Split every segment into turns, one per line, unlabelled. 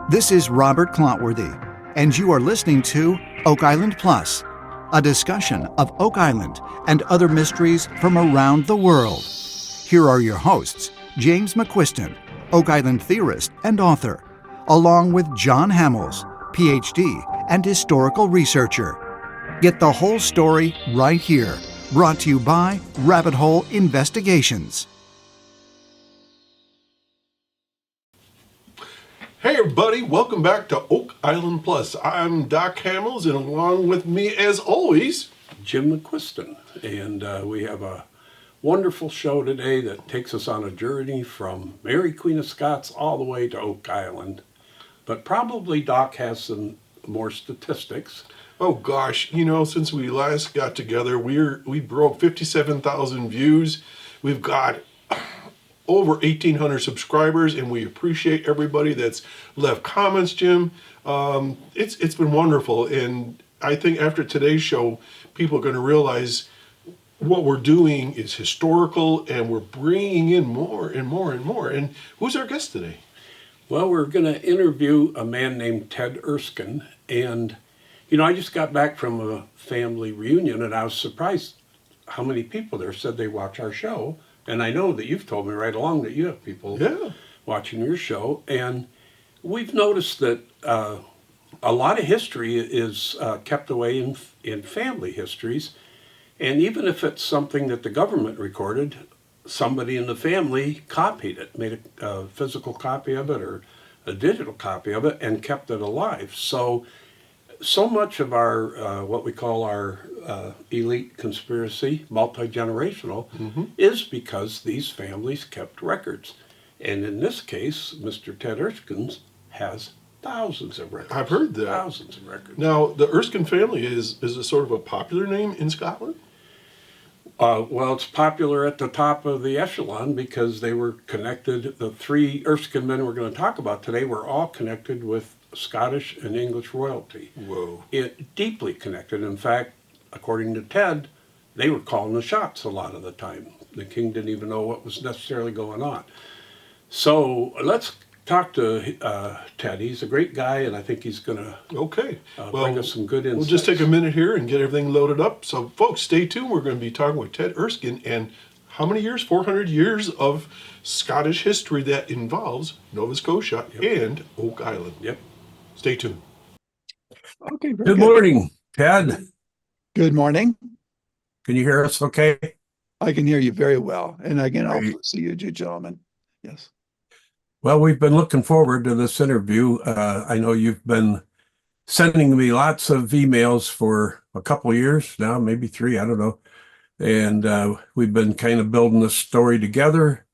This is Robert Clotworthy, and you are listening to Oak Island Plus, a discussion of Oak Island and other mysteries from around the world. Here are your hosts, James McQuiston, Oak Island theorist and author, along with John Hamels, PhD and historical researcher. Get the whole story right here, brought to you by Rabbit Hole Investigations.
Hey everybody, welcome back to Oak Island Plus. I'm Doc Hamels, and along with me as always,
Jim McQuiston. And we have a wonderful show today that takes us on a journey from Mary Queen of Scots all the way to Oak Island. But probably Doc has some more statistics.
oh gosh, since we last got together, we broke 57,000 views. We've got over 1,800 subscribers, and we appreciate everybody that's left comments, Jim. It's been wonderful, and I think after today's show, people are going to realize what we're doing is historical, and we're bringing in more and more and more. And who's our guest today?
Well, we're going to interview a man named Ted Erskine. And, I just got back from a family reunion, and I was surprised how many people there said they watch our show. And I know that you've told me right along that you have people watching your show. And we've noticed that a lot of history is kept away in family histories. And even if it's something that the government recorded, somebody in the family copied it, made a physical copy of it or a digital copy of it, and kept it alive. So much of our, what we call our elite conspiracy, multi-generational, is because these families kept records. And in this case, Mr. Ted Erskine has thousands of records.
I've heard that.
Thousands of records.
Now, the Erskine family is a sort of a popular name in Scotland?
Well, it's popular at the top of the echelon because they were connected. The three Erskine men we're going to talk about today were all connected with Scottish and English royalty.
Whoa.
Deeply connected. In fact, according to Ted, they were calling the shots a lot of the time. The king didn't even know what was necessarily going on. So let's talk to Ted. He's a great guy, and I think he's going to bring us some good insights.
We'll just take a minute here and get everything loaded up. So, folks, stay tuned. We're going to be talking with Ted Erskine and how many years? 400 years of Scottish history that involves Nova Scotia and Oak Island.
Yep.
Stay tuned.
Okay.
Good morning, Ted.
Good morning.
Can you hear us okay?
I can hear you very well, and I can also see you two gentlemen. Yes.
Well, we've been looking forward to this interview. I know you've been sending me lots of emails for a couple of years now, maybe 3, I don't know. And we've been kind of building this story together.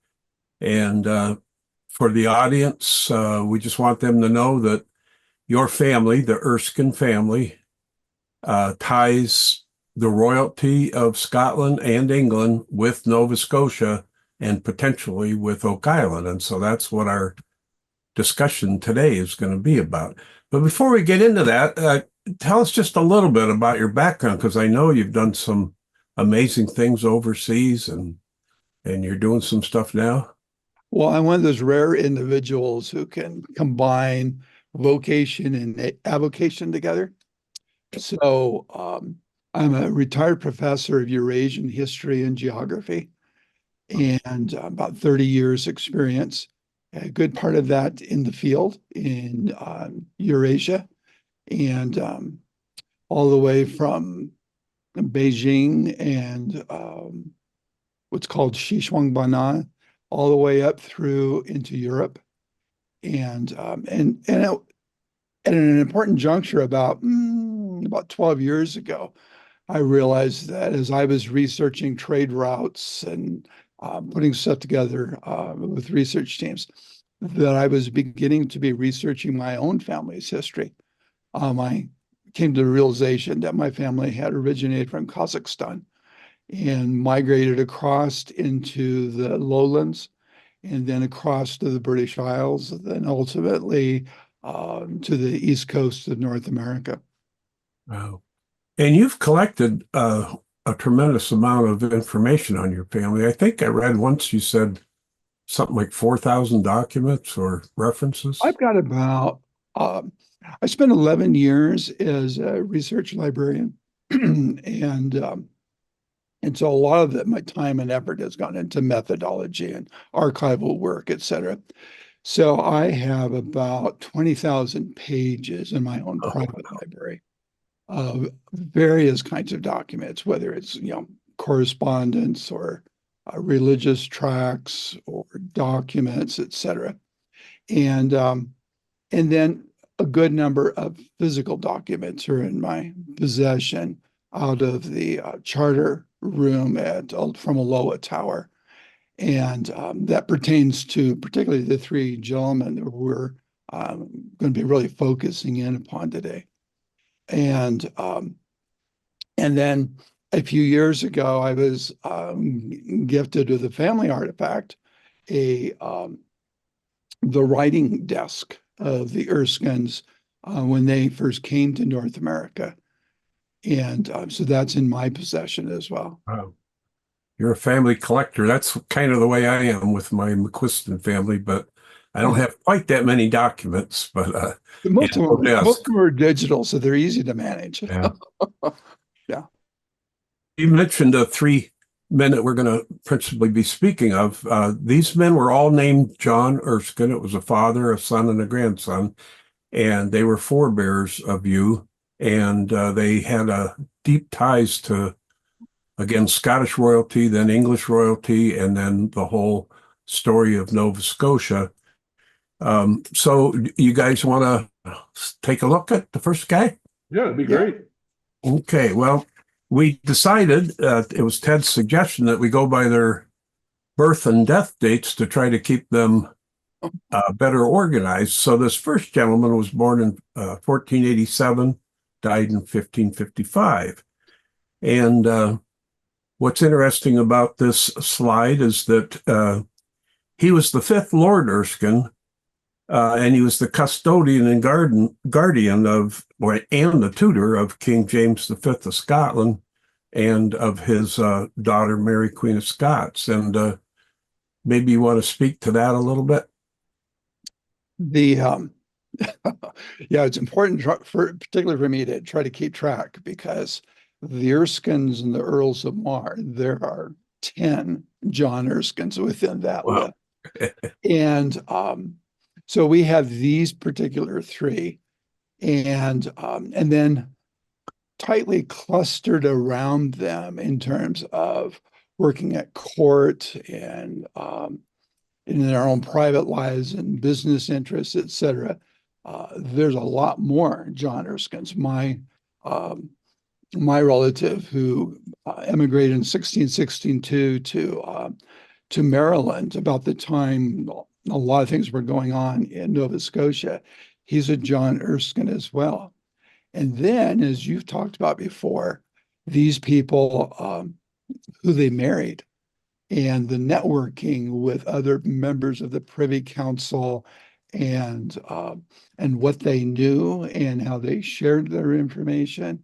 And for the audience, we just want them to know that your family, the Erskine family, ties the royalty of Scotland and England with Nova Scotia and potentially with Oak Island. And so that's what our discussion today is going to be about. But before we get into that, tell us just a little bit about your background, because I know you've done some amazing things overseas and you're doing some stuff now.
Well, I'm one of those rare individuals who can combine vocation and avocation together. So I'm a retired professor of Eurasian history and geography, and about 30 years experience, a good part of that in the field in Eurasia, and all the way from Beijing and what's called Xishuangbanna, all the way up through into Europe. And at an important juncture about 12 years ago, I realized that as I was researching trade routes and putting stuff together with research teams, that I was beginning to be researching my own family's history. I came to the realization that my family had originated from Kazakhstan and migrated across into the lowlands and then across to the British Isles, and then ultimately to the east coast of North America.
Wow. And you've collected a tremendous amount of information on your family. I think I read once you said something like 4,000 documents or references.
I've got about I spent 11 years as a research librarian, and so a lot of my time and effort has gone into methodology and archival work, et cetera. So I have about 20,000 pages in my own private library of various kinds of documents, whether it's, correspondence or religious tracts or documents, et cetera. And then a good number of physical documents are in my possession out of the charter room from Aloha Tower. And that pertains to particularly the three gentlemen that we're going to be really focusing in upon today. And then a few years ago, I was gifted with a family artifact, the writing desk of the Erskines when they first came to North America. And so that's in my possession as well.
Wow. You're a family collector. That's kind of the way I am with my McQuiston family, but I don't have quite that many documents. But
most of them are digital, so they're easy to manage.
Yeah.
Yeah.
You mentioned the three men that we're going to principally be speaking of. These men were all named John Erskine. It was a father, a son, and a grandson, and they were forebears of you, and they had deep ties to, again, Scottish royalty, then English royalty, and then the whole story of Nova Scotia. So you guys want to take a look at the first guy?
Yeah, it'd be great.
Okay, well, we decided, it was Ted's suggestion, that we go by their birth and death dates to try to keep them better organized. So this first gentleman was born in 1487, died in 1555. And what's interesting about this slide is that he was the fifth Lord Erskine, and he was the custodian and guardian of, and the tutor of King James V of Scotland and of his daughter, Mary, Queen of Scots. And maybe you want to speak to that a little bit?
Yeah, it's important particularly for me to try to keep track, because the Erskines and the Earls of Mar, there are 10 John Erskines within that list. And so we have these particular three, and then tightly clustered around them in terms of working at court and in their own private lives and business interests, et cetera. There's a lot more John Erskines. My relative who emigrated in 1662 to Maryland about the time a lot of things were going on in Nova Scotia. He's a John Erskine as well. And then, as you've talked about before, these people who they married and the networking with other members of the Privy Council and what they knew and how they shared their information,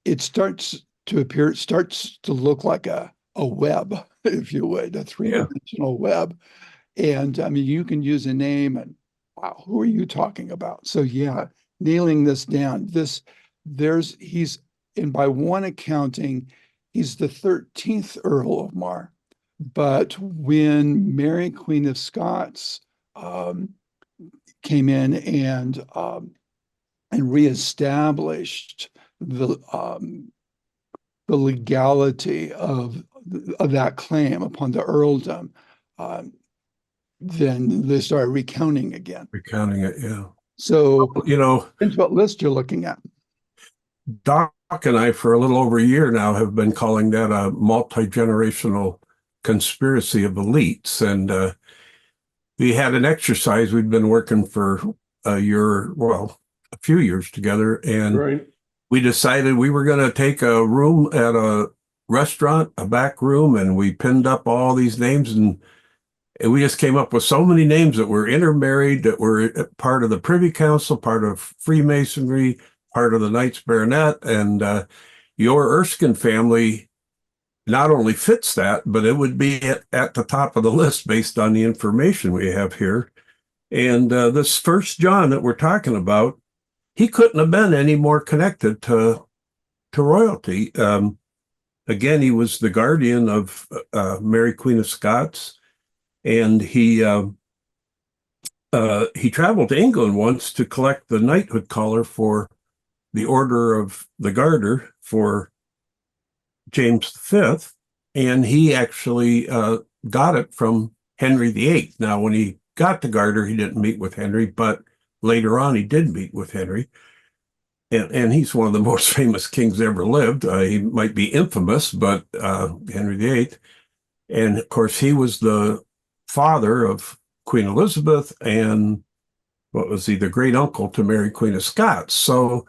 it starts to look like a web, if you would, a three-dimensional web. And I mean, you can use a name and, wow, who are you talking about? So yeah, nailing this down. And by one accounting, he's the 13th Earl of Mar. But when Mary, Queen of Scots, came in and reestablished the legality of that claim upon the earldom, then they started recounting again.
Recounting it, yeah.
So, depends what list you're looking at.
Doc and I, for a little over a year now, have been calling that a multi-generational conspiracy of elites. And we had an exercise. We'd been working for a few years together. And we decided we were going to take a room at a restaurant, a back room, and we pinned up all these names. And we just came up with so many names that were intermarried, that were part of the Privy Council, part of Freemasonry, part of the Knights Baronet. And your Erskine family not only fits that, but it would be at the top of the list based on the information we have here. And this first John that we're talking about, he couldn't have been any more connected to royalty. Again, he was the guardian of Mary, Queen of Scots, and he traveled to England once to collect the knighthood collar for the Order of the Garter for James V, and he actually got it from Henry VIII. Now, when he got the Garter, he didn't meet with Henry, but later on he did meet with Henry. And he's one of the most famous kings ever lived. He might be infamous, but Henry VIII. And of course, he was the father of Queen Elizabeth and what was he, the great uncle to Mary, Queen of Scots. So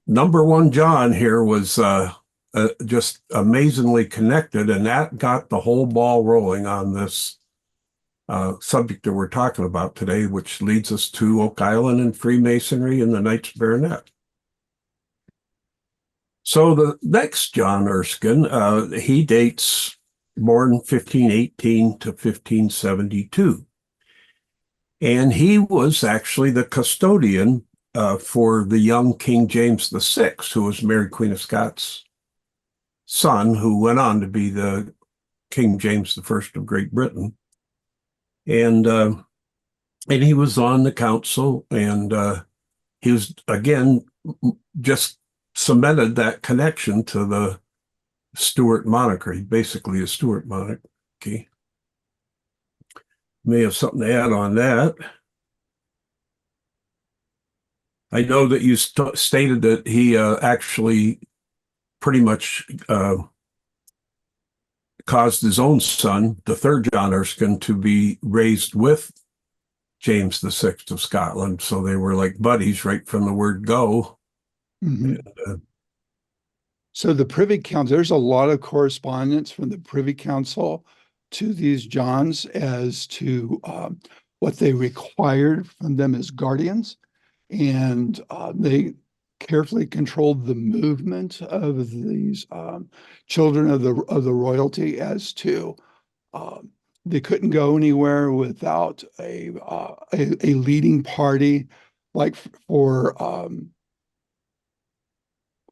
number one John here was just amazingly connected, and that got the whole ball rolling on this subject that we're talking about today, which leads us to Oak Island and Freemasonry and the Knights Baronet. So the next John Erskine, he dates born 1518 to 1572. And he was actually the custodian for the young King James VI, who was Mary, Queen of Scots' son, who went on to be the King James I of Great Britain. And he was on the council, and he was, again, just cemented that connection to the Stuart monarchy, basically a Stuart monarchy. May have something to add on that. I know that you stated that he actually pretty much caused his own son, the third John Erskine, to be raised with James VI of Scotland. So they were like buddies right from the word go.
Mm-hmm. So the Privy Council, there's a lot of correspondence from the Privy Council to these Johns as to what they required from them as guardians. And they carefully controlled the movement of these children of the royalty as to they couldn't go anywhere without a leading party, like for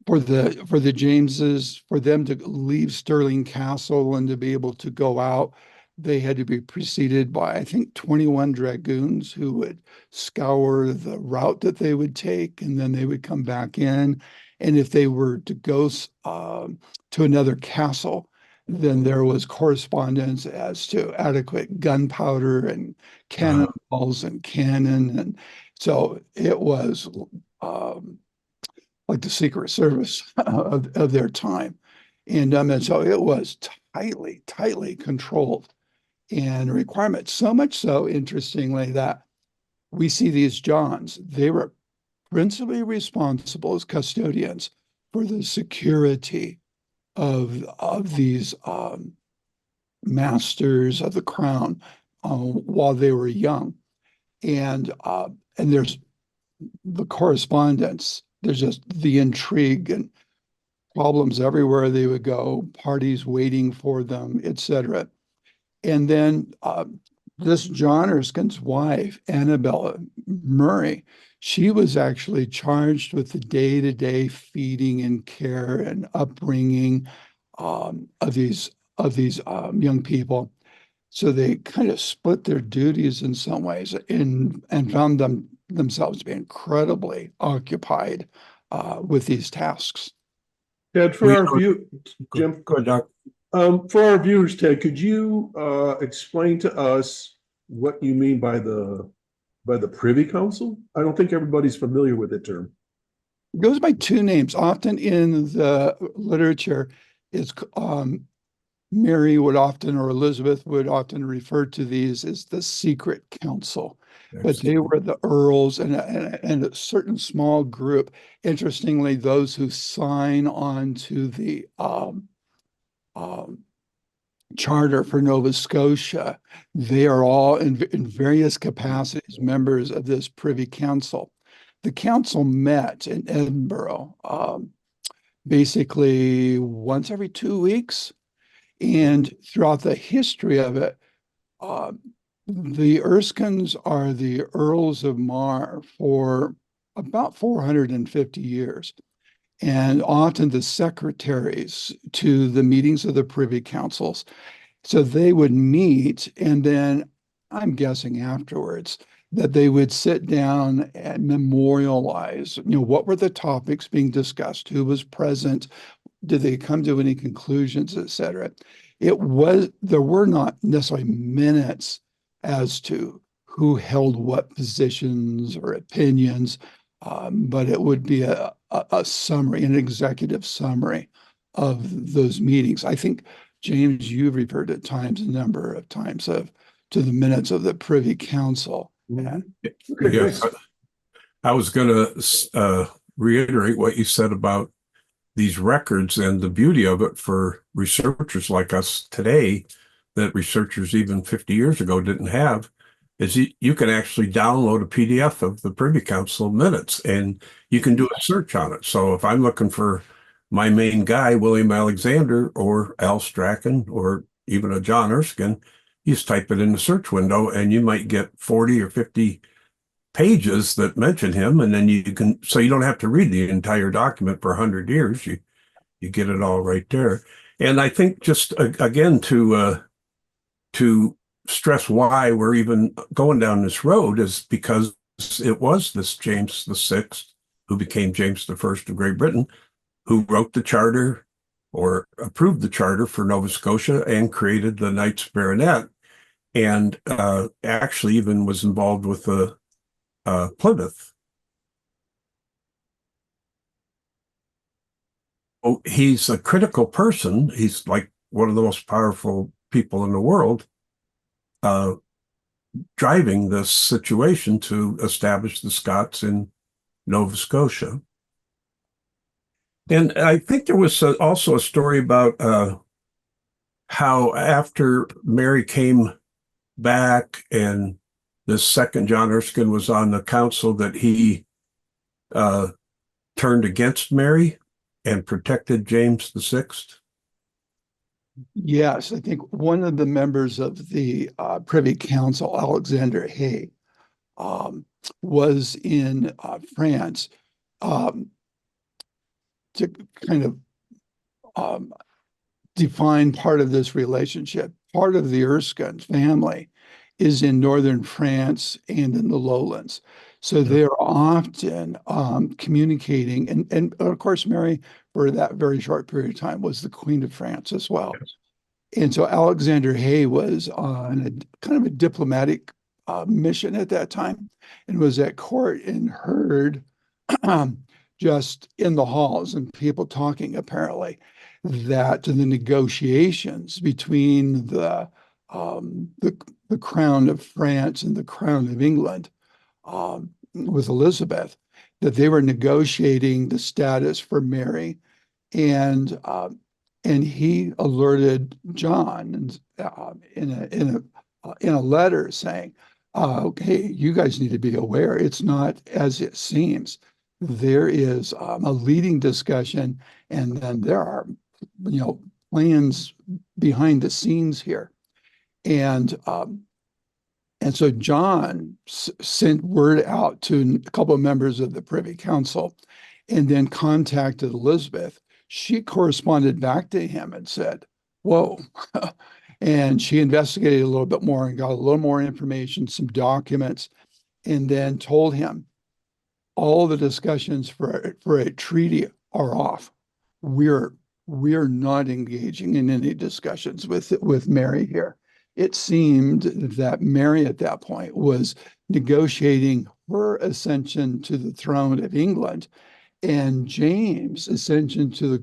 the Jameses, for them to leave Stirling Castle and to be able to go out, they had to be preceded by, I think, 21 dragoons who would scour the route that they would take, and then they would come back in. And if they were to go to another castle, then there was correspondence as to adequate gunpowder and cannonballs and cannon. And so it was like the Secret Service of their time. And so it was tightly controlled and requirements. So much so, interestingly, that we see these Johns, they were principally responsible as custodians for the security of these masters of the crown while they were young. And there's the correspondence, there's just the intrigue and problems everywhere they would go, parties waiting for them, etc. And then this John Erskine's wife, Annabella Murray, she was actually charged with the day-to-day feeding and care and upbringing of these young people. So they kind of split their duties in some ways and found themselves to be incredibly occupied with these tasks.
Ted, for our view, Jim,
Go ahead, Doc.
for our viewers, Ted, could you explain to us what you mean by the Privy Council? I don't think everybody's familiar with the term.
It goes by two names. Often in the literature, it's Mary would often, or Elizabeth would often refer to these as the secret council. But they were the earls and a certain small group. Interestingly, those who sign on to the charter for Nova Scotia, they are all in various capacities members of this Privy Council. The council met in Edinburgh basically once every 2 weeks. And throughout the history of it, The Erskines are the Earls of Mar for about 450 years, and often the secretaries to the meetings of the Privy Councils. So they would meet, and then I'm guessing afterwards that they would sit down and memorialize, what were the topics being discussed, who was present, did they come to any conclusions, et cetera. There were not necessarily minutes as to who held what positions or opinions, but it would be a summary, an executive summary of those meetings. I think, James, you've referred at times, a number of times, to the minutes of the Privy Council.
Yes, I was going to reiterate what you said about these records and the beauty of it for researchers like us today that researchers even 50 years ago didn't have, is you can actually download a PDF of the Privy Council minutes and you can do a search on it. So if I'm looking for my main guy, William Alexander or Al Strachan or even a John Erskine, you just type it in the search window and you might get 40 or 50 pages that mention him, and then so you don't have to read the entire document for 100 years. You get it all right there. And I think just again to stress why we're even going down this road is because it was this James VI, who became James I of Great Britain, who wrote the charter or approved the charter for Nova Scotia and created the Knights Baronet, and actually even was involved with the Plymouth. Oh, he's a critical person. He's like one of the most powerful people in the world, driving this situation to establish the Scots in Nova Scotia. And I think there was also a story about how after Mary came back and the second John Erskine was on the council, that he turned against Mary and protected James VI.
Yes, I think one of the members of the Privy Council, Alexander Hay, was in France to kind of define part of this relationship. Part of the Erskine family is in northern France and in the lowlands. So they're often communicating. And of course, Mary, for that very short period of time, was the Queen of France as well.
Yes.
And so Alexander Hay was on a kind of a diplomatic mission at that time and was at court and heard just in the halls and people talking apparently that the negotiations between the crown of France and the crown of England with Elizabeth, that they were negotiating the status for Mary, and he alerted John in a letter saying, "Okay, you guys need to be aware. It's not as it seems. There is a leading discussion, and then there are, plans behind the scenes here." And so John sent word out to a couple of members of the Privy Council, and then contacted Elizabeth. She corresponded back to him and said, "Whoa." And she investigated a little bit more and got a little more information, some documents, and then told him, all the discussions for a treaty are off. We're not engaging in any discussions with Mary here. It seemed that Mary at that point was negotiating her ascension to the throne of England and James' ascension to the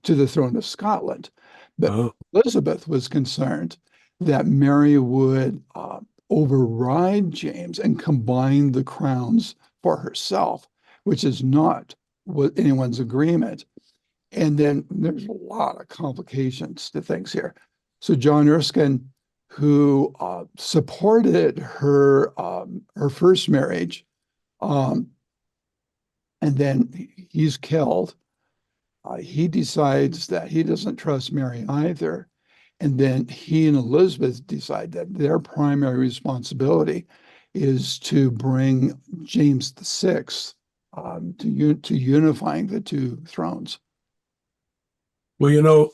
to the throne of Scotland. But Elizabeth was concerned that Mary would override James and combine the crowns for herself, which is not what anyone's agreement. And then there's a lot of complications to things here. So John Erskine, who supported her first marriage, and then he's killed. He decides that he doesn't trust Mary either, And then he and Elizabeth decide that their primary responsibility is to bring James VI to unifying the two thrones.
Well,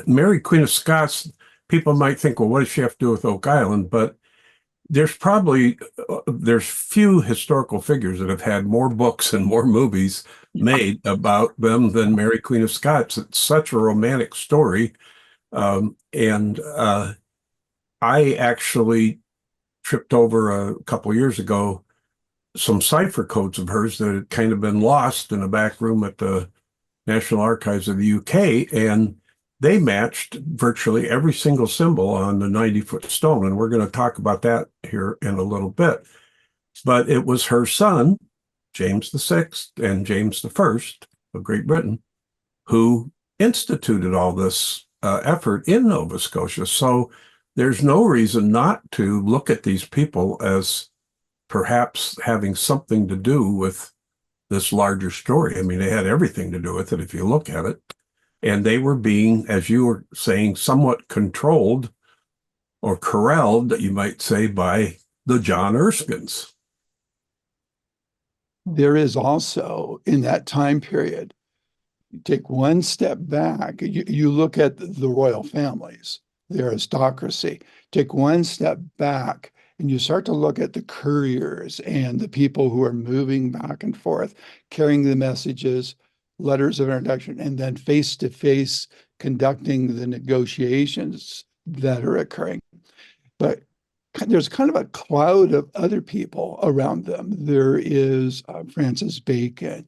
Mary, Queen of Scots, people might think, well, what does she have to do with Oak Island? But there's few historical figures that have had more books and more movies made about them than Mary, Queen of Scots. It's such a romantic story. And I actually tripped over a couple of years ago some cipher codes of hers that had kind of been lost in a back room at the National Archives of the UK, and they matched virtually every single symbol on the 90-foot stone. And we're going to talk about that here in a little bit. But it was her son, James VI and James I of Great Britain, who instituted all this effort in Nova Scotia. So there's no reason not to look at these people as perhaps having something to do with this larger story. I mean, they had everything to do with it if you look at it. And they were being, as you were saying, somewhat controlled or corralled, you might say, by the John Erskines.
There is also, in that time period, you take one step back, you look at the royal families, the aristocracy, take one step back, and you start to look at the couriers and the people who are moving back and forth, carrying the messages, letters of introduction, and then face-to-face conducting the negotiations that are occurring. But there's kind of a cloud of other people around them. There is Francis Bacon,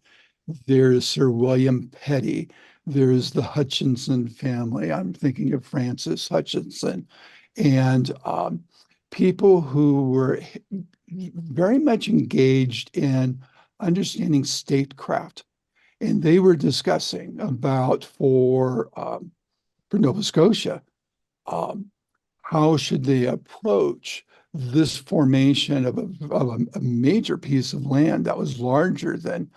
there's Sir William Petty, there's the Hutchinson family. I'm thinking of Francis Hutchinson, and people who were very much engaged in understanding statecraft. And they were discussing about for Nova Scotia, how should they approach this formation of a major piece of land that was larger than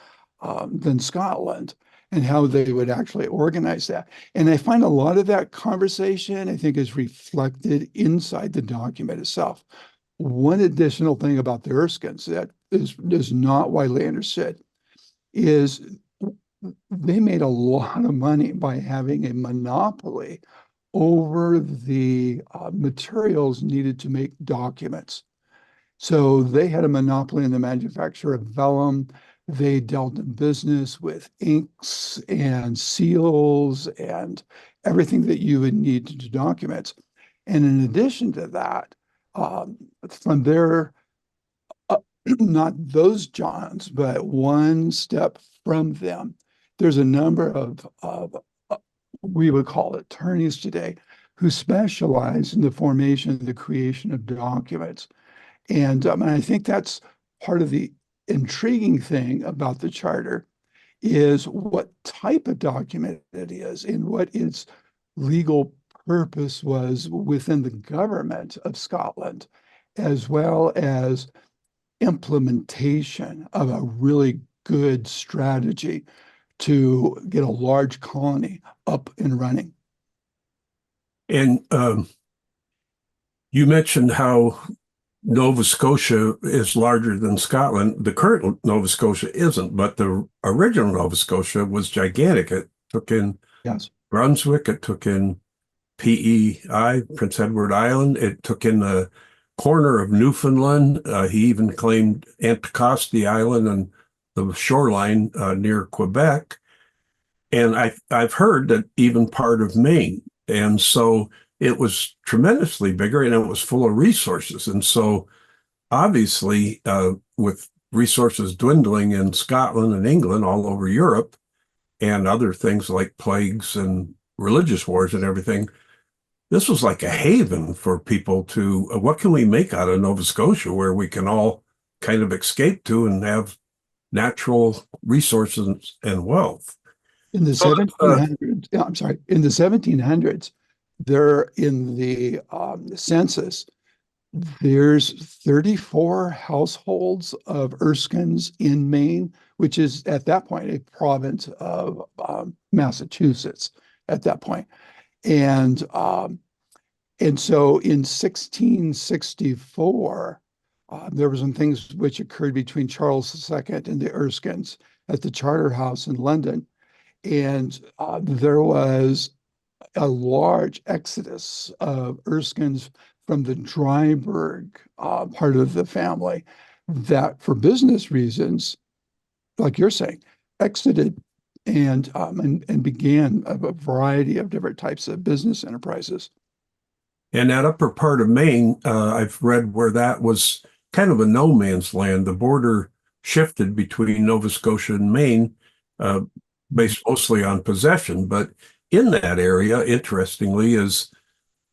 Scotland, and how they would actually organize that. And I find a lot of that conversation, I think, is reflected inside the document itself. One additional thing about the Erskines that is not widely understood is they made a lot of money by having a monopoly over the materials needed to make documents. So they had a monopoly in the manufacture of vellum. They dealt in business with inks and seals and everything that you would need to do documents. And in addition to that, from their, not those Johns, but one step from them, there's a number of we would call attorneys today who specialize in the formation and the creation of documents. And I think that's part of the intriguing thing about the charter is what type of document it is and what its legal purpose was within the government of Scotland, as well as implementation of a really good strategy to get a large colony up and running.
And you mentioned how Nova Scotia is larger than Scotland. The current Nova Scotia isn't, but the original Nova Scotia was gigantic. It took in Brunswick, it took in PEI, Prince Edward Island, it took in the corner of Newfoundland. He even claimed Anticosti Island and the shoreline near Quebec. And I've heard that even part of Maine. And so it was tremendously bigger and it was full of resources. And so obviously, with resources dwindling in Scotland and England all over Europe and other things like plagues and religious wars and everything, this was like a haven for people to, what can we make out of Nova Scotia where we can all kind of escape to and have natural resources and wealth?
In the 1700s, in the 1700s, there in the census, there's 34 households of Erskines in Maine, which is at that point a province of Massachusetts at that point. And And so in 1664, there were some things which occurred between Charles II and the Erskines at the Charter House in London. And there was a large exodus of Erskines from the Dryburgh part of the family that, for business reasons, like you're saying, exited and began a variety of different types of business enterprises.
And that upper part of Maine, I've read where that was kind of a no man's land. The border shifted between Nova Scotia and Maine, based mostly on possession. But in that area, interestingly, is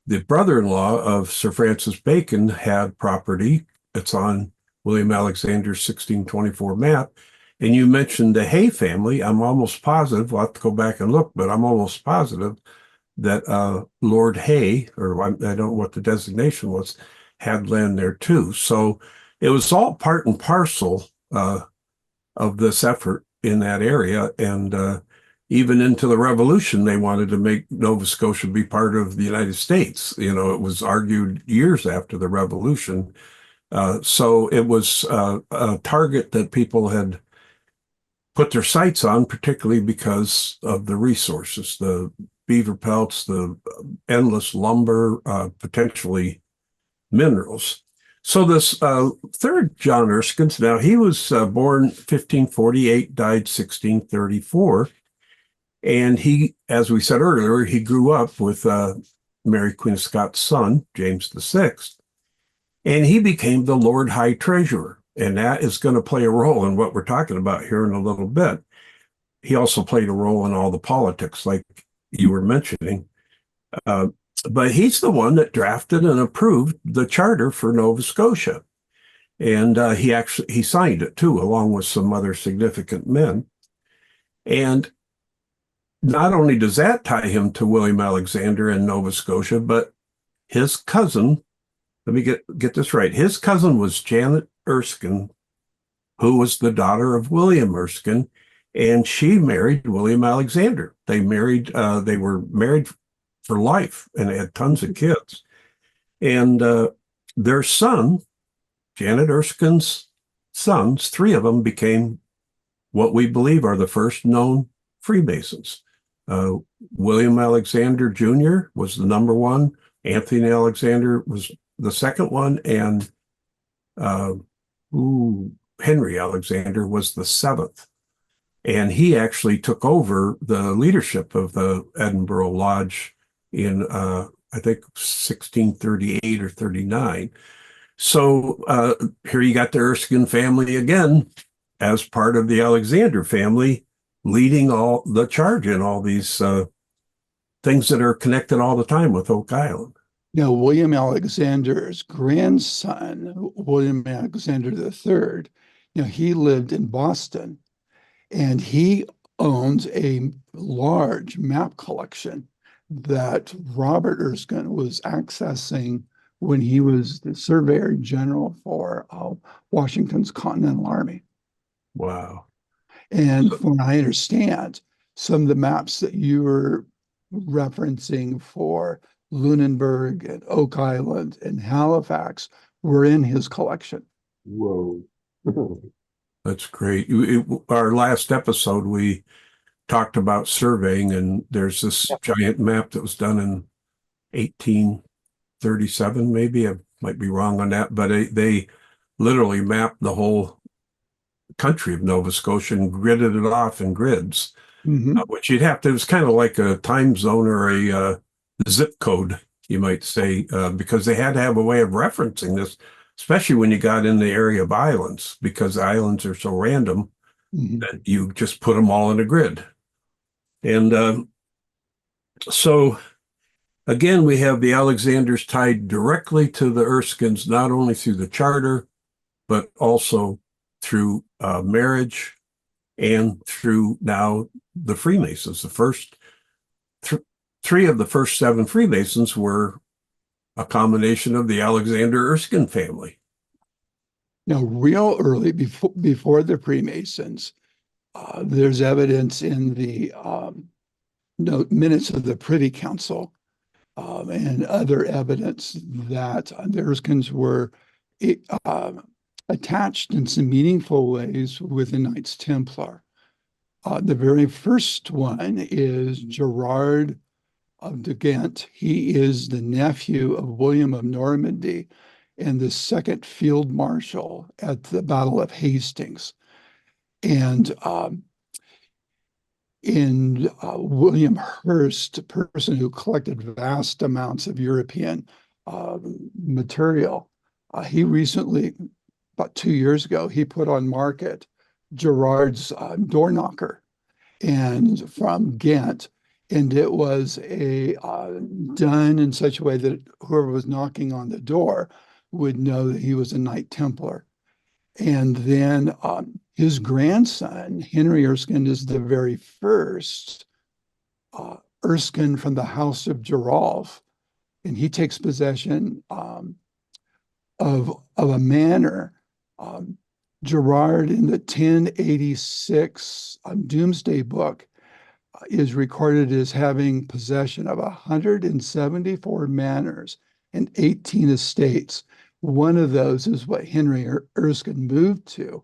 the brother-in-law of Sir Francis Bacon had property. It's on William Alexander's 1624 map. And you mentioned the Hay family. I'm almost positive, we'll have to go back and look, but I'm almost positive that Lord Hay, or I don't know what the designation was, had land there too. So it was all part and parcel of this effort in that area. And even into the Revolution, they wanted to make Nova Scotia be part of the United States. You know, it was argued years after the Revolution. So it was a target that people had put their sights on, particularly because of the resources, the beaver pelts, the endless lumber, potentially minerals. So this third John Erskine, now he was born 1548, died 1634. And he, as we said earlier, he grew up with Mary Queen of Scots' son, James VI. And he became the Lord High Treasurer. And that is going to play a role in what we're talking about here in a little bit. He also played a role in all the politics, like you were mentioning. But he's the one that drafted and approved the charter for Nova Scotia. And he signed it too, along with some other significant men. And not only does that tie him to William Alexander and Nova Scotia, but his cousin, let me get this right. His cousin was Janet Erskine, who was the daughter of William Erskine, and she married William Alexander. They were married for life and had tons of kids. And their son, Janet Erskine's sons, three of them became what we believe are the first known Freemasons. William Alexander Jr. was the number one. Anthony Alexander was the second one. And Henry Alexander was the seventh. And he actually took over the leadership of the Edinburgh Lodge in, I think, 1638 or 39. So here you got the Erskine family again as part of the Alexander family, leading all the charge in all these things that are connected all the time with Oak Island.
Now, William Alexander's grandson, William Alexander III, he lived in Boston, and he owns a large map collection that Robert Erskine was accessing when he was the Surveyor General for Washington's Continental Army.
Wow.
And from what I understand, some of the maps that you were referencing for Lunenburg and Oak Island and Halifax were in his collection.
Whoa.
That's great. Our last episode, we talked about surveying, and there's this giant map that was done in 1837, maybe. I might be wrong on that, but they literally mapped the whole country of Nova Scotia and gridded it off in grids, which you'd have to, it was kind of like a time zone or a zip code, you might say, because they had to have a way of referencing this, especially when you got in the area of islands, because islands are so random that you just put them all in a grid. And so, again, we have the Alexanders tied directly to the Erskines, not only through the charter, but also through marriage and through now the Freemasons. The first three of the first seven Freemasons were a combination of the Alexander Erskine family.
Now, real early, before the Freemasons, there's evidence in the minutes of the Privy Council and other evidence that the Erskines were attached in some meaningful ways with the Knights Templar. The very first one is Gerard de Ghent. He is the nephew of William of Normandy and the second field marshal at the Battle of Hastings. And William Hurst, a person who collected vast amounts of European material, he recently, about 2 years ago, he put on market Gerard's door knocker and from Ghent. And it was done in such a way that whoever was knocking on the door would know that he was a Knight Templar. And then his grandson, Henry Erskine, is the very first Erskine from the House of Gerolf. And he takes possession of a manor. Gerard, in the 1086 Doomsday Book, is recorded as having possession of 174 manors and 18 estates. One of those is what Henry Erskine moved to,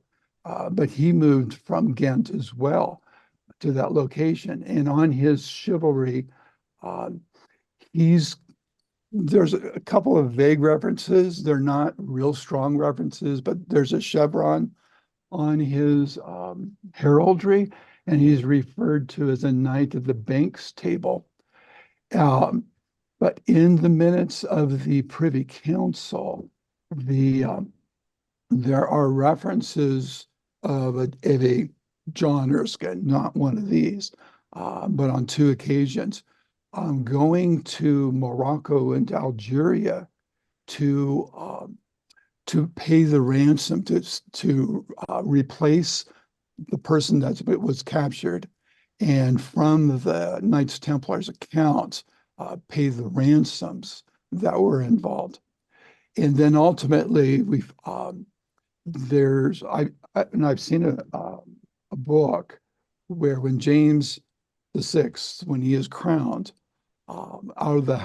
but he moved from Ghent as well to that location. And on his chivalry, there's a couple of vague references. They're not real strong references, but there's a chevron on his heraldry, and he's referred to as a knight of the Banks table. But in the minutes of the Privy Council, there are references of a John Erskine, not one of these, but on 2 occasions, going to Morocco and Algeria to pay the ransom to replace the person that was captured, and from the Knights Templars' accounts, pay the ransoms that were involved. And then ultimately, I've seen a book where when James VI, when he is crowned, out of the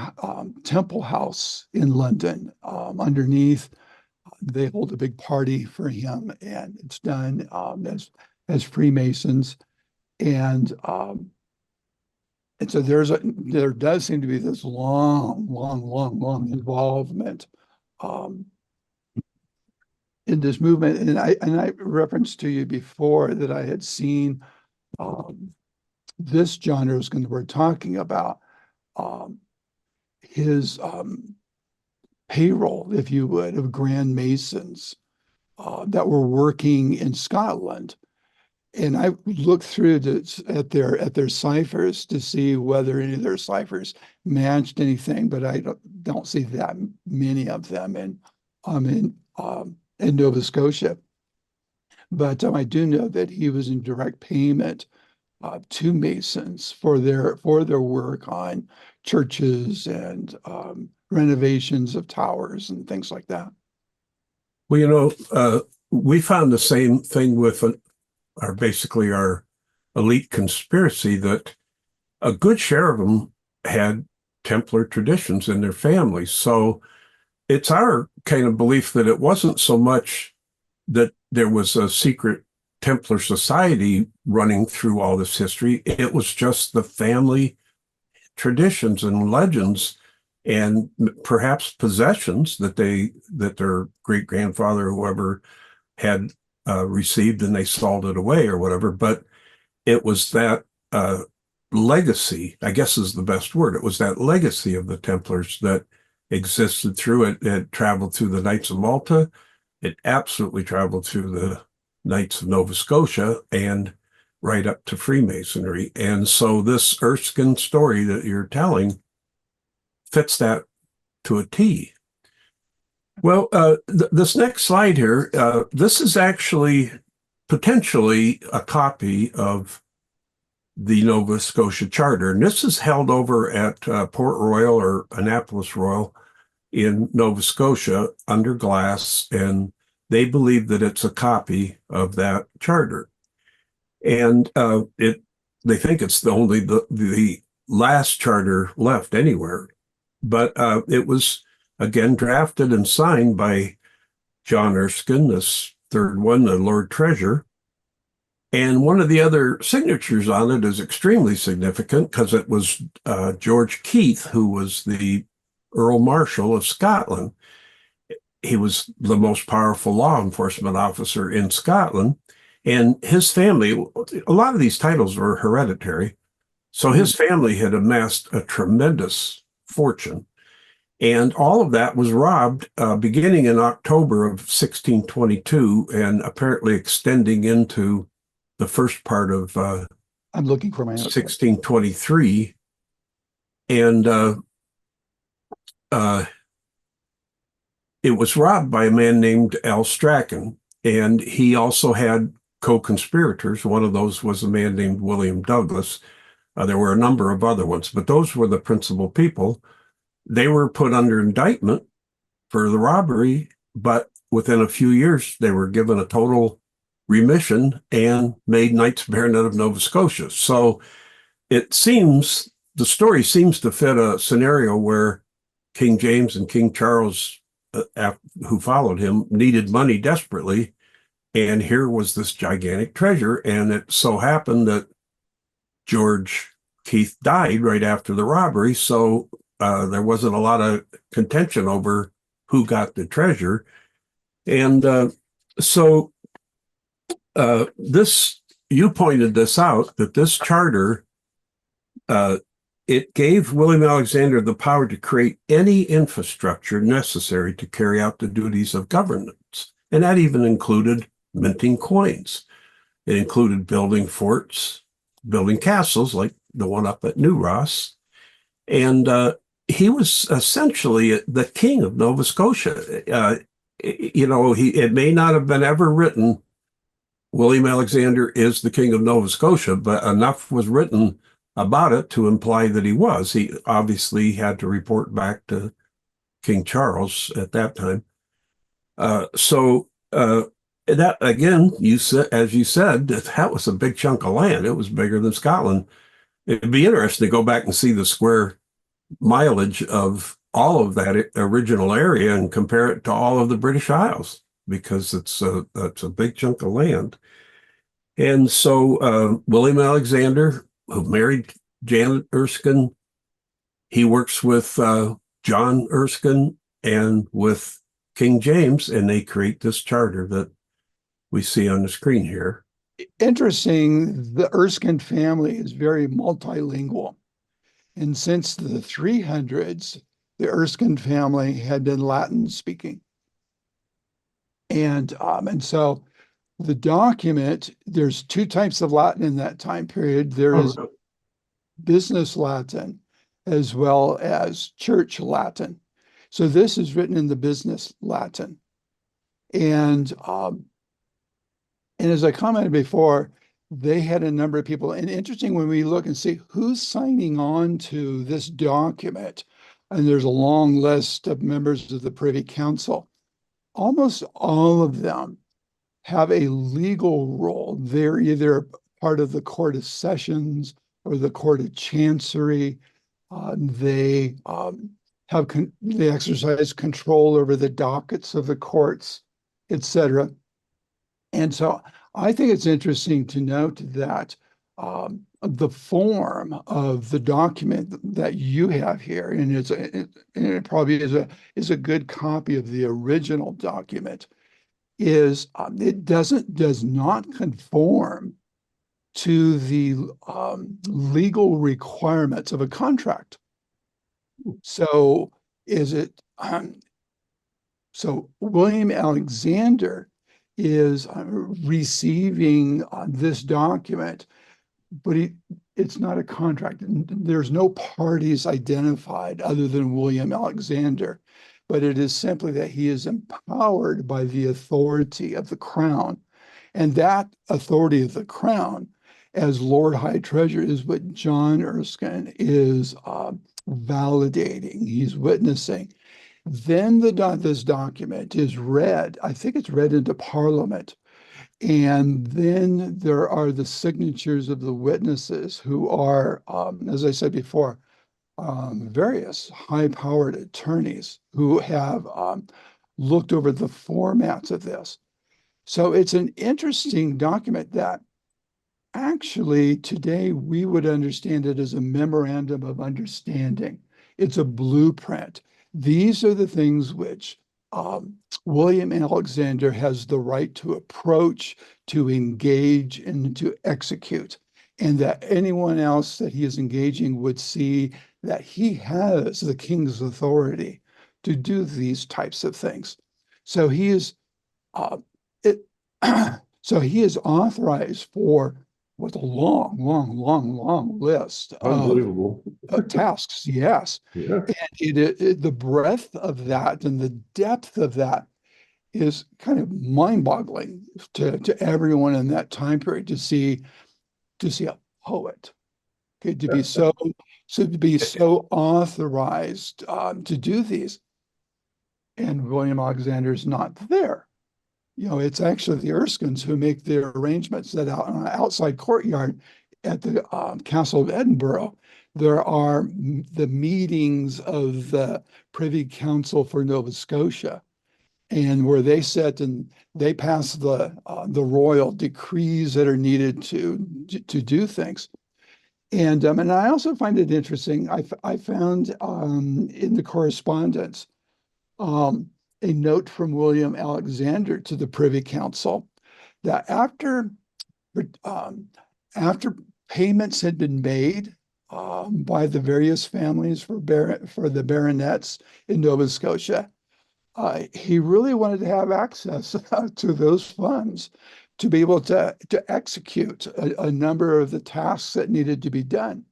Temple House in London, underneath, they hold a big party for him, and it's done as Freemasons, and so there does seem to be this long involvement in this movement. And I referenced to you before that I had seen this John Erskine that we're talking about, his payroll, if you would, of Grand Masons that were working in Scotland. And I looked through at their ciphers to see whether any of their ciphers matched anything, but I don't see that many of them in Nova Scotia. But I do know that he was in direct payment to Masons for their work on churches and renovations of towers and things like that.
Well, we found the same thing with our elite conspiracy, that a good share of them had Templar traditions in their families. So it's our kind of belief that it wasn't so much that there was a secret Templar society running through all this history. It was just the family traditions and legends and perhaps possessions that their great-grandfather or whoever had received, and they sold it away or whatever. But it was that legacy, I guess is the best word. It was that legacy of the Templars that existed through it. It traveled through the Knights of Malta. It absolutely traveled through the Knights of Nova Scotia and right up to Freemasonry. And so this Erskine story that you're telling fits that to a T. Well, this next slide here, this is actually potentially a copy of the Nova Scotia Charter. And this is held over at Port Royal or Annapolis Royal in Nova Scotia under glass. And they believe that it's a copy of that charter. And they think it's the last charter left anywhere. But it was, again, drafted and signed by John Erskine, this third one, the Lord Treasurer. And one of the other signatures on it is extremely significant because it was George Keith, who was the Earl Marshal of Scotland. He was the most powerful law enforcement officer in Scotland. And his family, a lot of these titles were hereditary. So his family had amassed a tremendous fortune. And all of that was robbed beginning in October of 1622 and apparently extending into the first part of
I'm looking for my notes.
1623. And it was robbed by a man named Al Strachan. And he also had co-conspirators. One of those was a man named William Douglas. There were a number of other ones, but those were the principal people. They were put under indictment for the robbery, but within a few years, they were given a total remission and made Knights Baronet of Nova Scotia. So it seems, the story seems to fit a scenario where King James and King Charles, who followed him, needed money desperately. And here was this gigantic treasure. And it so happened that George Keith died right after the robbery. So there wasn't a lot of contention over who got the treasure. And so this, you pointed this out, that this charter, it gave William Alexander the power to create any infrastructure necessary to carry out the duties of governance. And that even included minting coins. It included building forts, building castles like the one up at New Ross. And he was essentially the king of Nova Scotia. It may not have been ever written, William Alexander is the king of Nova Scotia, but enough was written about it to imply that he was. He obviously had to report back to King Charles at that time. That, again, as you said, that was a big chunk of land. It was bigger than Scotland. It'd be interesting to go back and see the square mileage of all of that original area and compare it to all of the British Isles, because it's a big chunk of land. And so William Alexander, who married Janet Erskine, he works with John Erskine and with King James, and they create this charter that we see on the screen here.
Interesting, the Erskine family is very multilingual. And since the 300s, the Erskine family had been Latin speaking. And so the document, there's two types of Latin in that time period. There is business Latin as well as church Latin. So this is written in the business Latin. And as I commented before, they had a number of people. And interesting, when we look and see who's signing on to this document, and there's a long list of members of the Privy Council, almost all of them have a legal role. They're either part of the Court of Sessions or the Court of Chancery. They exercise control over the dockets of the courts, etc. And so I think it's interesting to note that the form of the document that you have here, and it probably is a good copy of the original document, it does not conform to the legal requirements of a contract. So so William Alexander is receiving this document, but it's not a contract. There's no parties identified other than William Alexander, but it is simply that he is empowered by the authority of the crown. And that authority of the crown as Lord High Treasurer is what John Erskine is validating. He's witnessing. Then this document is read. I think it's read into Parliament. And then there are the signatures of the witnesses who are, as I said before, various high-powered attorneys who have looked over the formats of this. So it's an interesting document that actually today we would understand it as a memorandum of understanding. It's a blueprint. These are the things which William Alexander has the right to approach, to engage, and to execute. And that anyone else that he is engaging would see that he has the king's authority to do these types of things. So he is so he is authorized for with a long list
Unbelievable.
of tasks. Yes.
Yeah.
And the breadth of that and the depth of that is kind of mind-boggling to everyone in that time period to see a poet, okay, to be so authorized to do these. And William Alexander's not there. It's actually the Erskines who make the arrangements that out on an outside courtyard at the Castle of Edinburgh. There are the meetings of the Privy Council for Nova Scotia, and where they sit and they pass the royal decrees that are needed to do things. And I also find it interesting. I found in the correspondence a note from William Alexander to the Privy Council that after payments had been made by the various families for the baronets in Nova Scotia, he really wanted to have access to those funds to be able to execute a number of the tasks that needed to be done.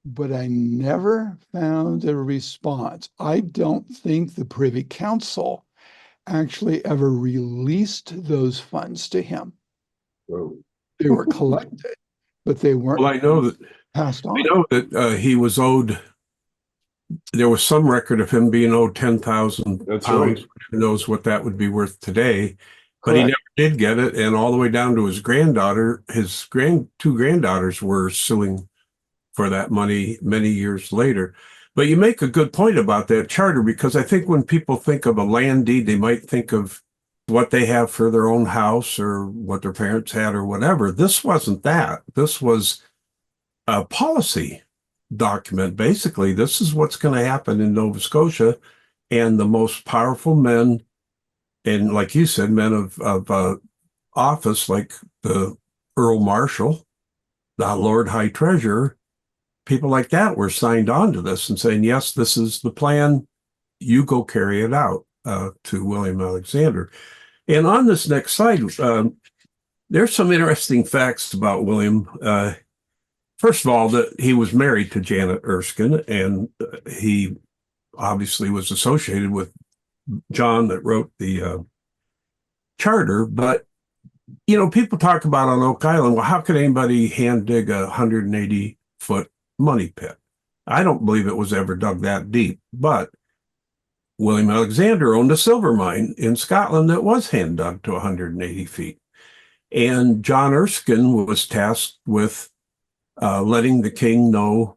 But I never found a response. I don't think the Privy Council actually ever released those funds to him.
Whoa.
They were collected, but they weren't
Well, I know
passed on.
he was owed. There was some record of him being owed 10,000
That's
pounds.
right.
Who knows what that would be worth today? But he
Correct.
never did get it, and all the way down to his granddaughter. His two granddaughters were suing for that money many years later. But you make a good point about that charter, because I think when people think of a land deed, they might think of what they have for their own house or what their parents had or whatever. This wasn't that. This was a policy document. Basically, this is what's going to happen in Nova Scotia, and the most powerful men, and like you said, men of office, like the Earl Marshal, the Lord High Treasurer, people like that were signed on to this and saying, yes, this is the plan. You go carry it out, to William Alexander. And on this next slide, there's some interesting facts about William. First of all, that he was married to Janet Erskine, and he obviously was associated with John that wrote the charter. But, people talk about on Oak Island, well, how could anybody hand dig a 180-foot money pit? I don't believe it was ever dug that deep, but William Alexander owned a silver mine in Scotland that was hand dug to 180 feet. And John Erskine was tasked with letting the king know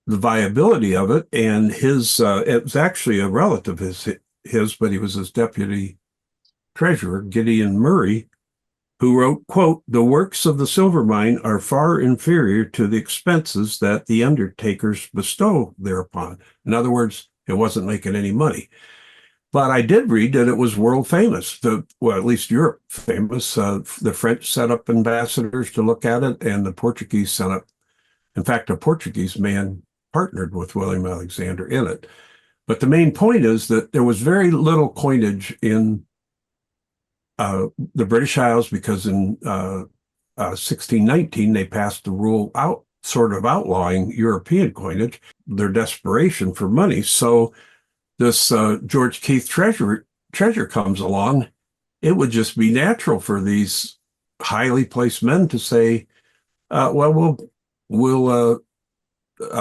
the viability of it. And it was actually a relative of his, but he was his deputy treasurer, Gideon Murray, who wrote, quote, "The works of the silver mine are far inferior to the expenses that the undertakers bestow thereupon." In other words, it wasn't making any money. But I did read that it was world famous, at least Europe famous. The French set up ambassadors to look at it, and the Portuguese sent up. In fact, a Portuguese man partnered with William Alexander in it. But the main point is that there was very little coinage in the British Isles, because in 1619 they passed the rule out, sort of outlawing European coinage, their desperation for money. So this George Keith treasure comes along. It would just be natural for these highly placed men to say, well, we'll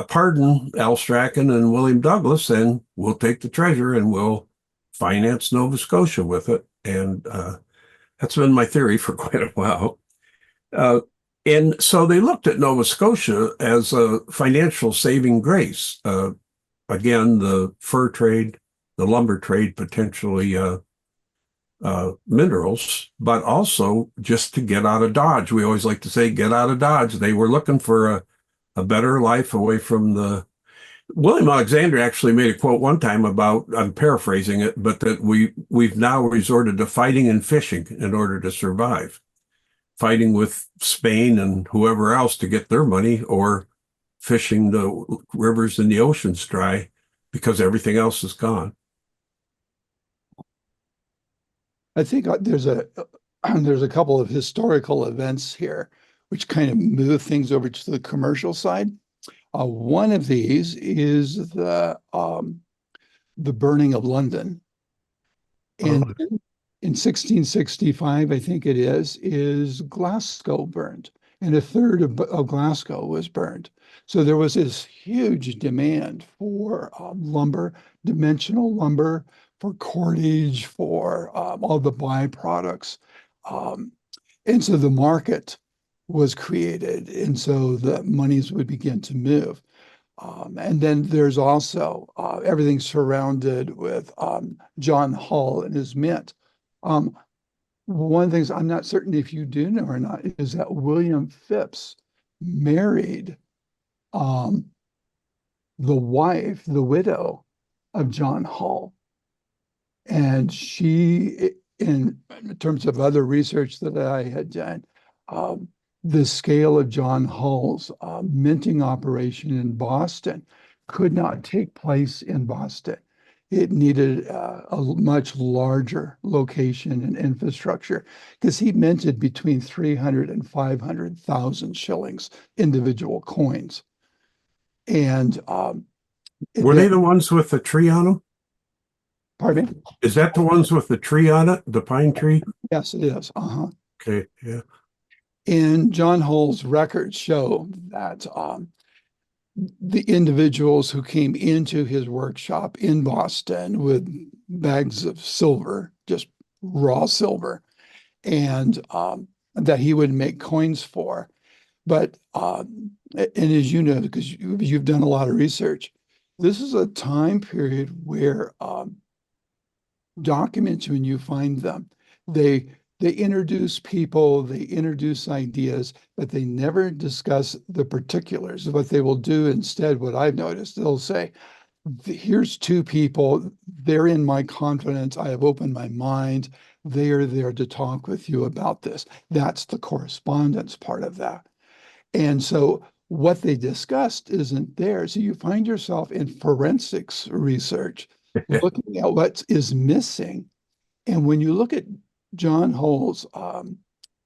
pardon Al Strachan and William Douglas, and we'll take the treasure and we'll finance Nova Scotia with it. And that's been my theory for quite a while. And so they looked at Nova Scotia as a financial saving grace. Again, the fur trade, the lumber trade, potentially minerals, but also just to get out of Dodge. We always like to say, get out of Dodge. They were looking for a better life away from the. William Alexander actually made a quote one time about, I'm paraphrasing it, but that we've now resorted to fighting and fishing in order to survive. Fighting with Spain and whoever else to get their money, or fishing the rivers and the oceans dry because everything else is gone.
I think there's a there's a couple of historical events here which kind of move things over to the commercial side. One of these is the burning of London, and in 1665, I think it is Glasgow burned, and a third of Glasgow was burned. So there was this huge demand for lumber, dimensional lumber, for cordage, for all the byproducts. And so the market was created, and so the monies would begin to move. And then there's also everything surrounded with John Hull and his mint. One of the things I'm not certain if you do know or not is that William Phipps married the wife, the widow of John Hull. And she, in terms of other research that I had done, the scale of John Hull's minting operation in Boston could not take place in Boston. It needed a much larger location and infrastructure because he minted between 300 and 500,000 shillings, individual coins. And
were they the ones with the tree on them?
Pardon me?
Is that the ones with the tree on it, the pine tree?
Yes, it is.
Okay, yeah.
And John Hull's records show that the individuals who came into his workshop in Boston with bags of silver, just raw silver, and that he would make coins for. But, and as you know, because you've done a lot of research, this is a time period where documents, when you find them, they introduce people, they introduce ideas, but they never discuss the particulars. What they will do instead, what I've noticed, they'll say, here's two people, they're in my confidence, I have opened my mind, they are there to talk with you about this. That's the correspondence part of that. And so what they discussed isn't there. So you find yourself in forensics research, looking at what is missing. And when you look at John Hull's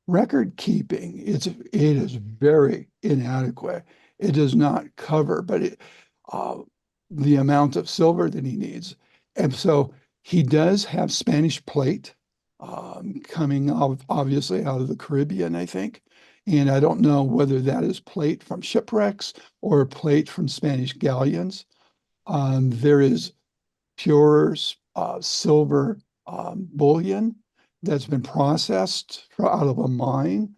record keeping, it is very inadequate. It does not cover, but the amount of silver that he needs. And so he does have Spanish plate coming out, obviously out of the Caribbean, I think. And I don't know whether that is plate from shipwrecks or plate from Spanish galleons. There is pure silver bullion that's been processed out of a mine.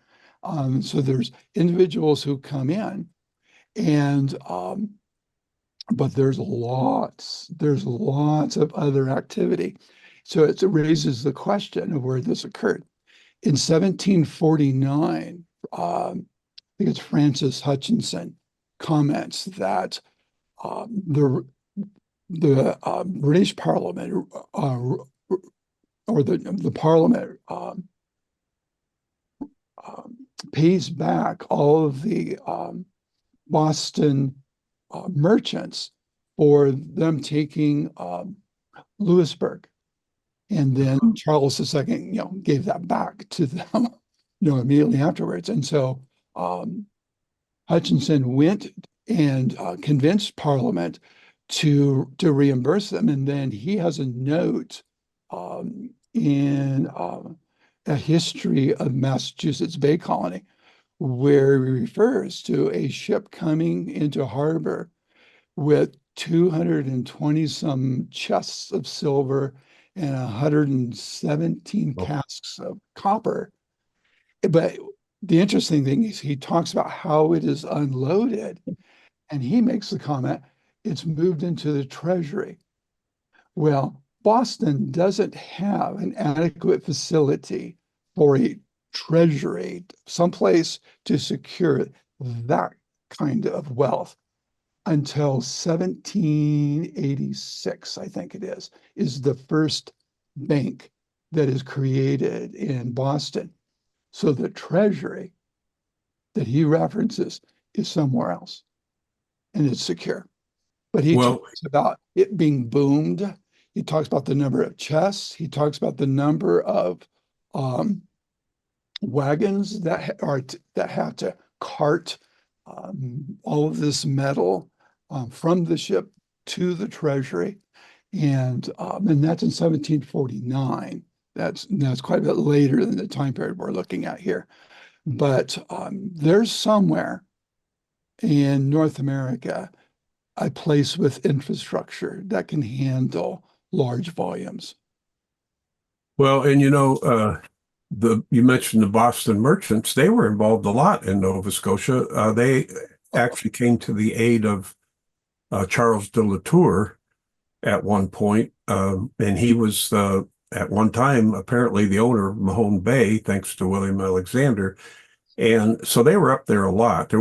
So there's individuals who come in, and but there's lots of other activity. So it raises the question of where this occurred. In 1749, I think it's Francis Hutchinson comments that the British Parliament or the Parliament pays back all of the Boston merchants for them taking Louisburg, and then Charles II, gave that back to them, immediately afterwards. And so Hutchinson went and convinced Parliament to reimburse them, and then he has a note in a history of Massachusetts Bay Colony where he refers to a ship coming into harbor with 220 some chests of silver and 117 casks of copper. But the interesting thing is he talks about how it is unloaded, and he makes the comment, it's moved into the treasury. Well, Boston doesn't have an adequate facility for a treasury, someplace to secure that kind of wealth until 1786, I think it is the first bank that is created in Boston. So the treasury that he references is somewhere else and it's secure. But he
Well,
talks about it being boomed. He talks about the number of chests. He talks about the number of um, wagons that have to cart all of this metal from the ship to the treasury, and that's in 1749. That's quite a bit later than the time period we're looking at here. But there's somewhere in North America a place with infrastructure that can handle large volumes.
well, and you mentioned the Boston merchants. They were involved a lot in Nova Scotia. They actually came to the aid of Charles de La Tour at one point, and he was at one time apparently the owner of Mahone Bay, thanks to William Alexander. And so they were up there a lot.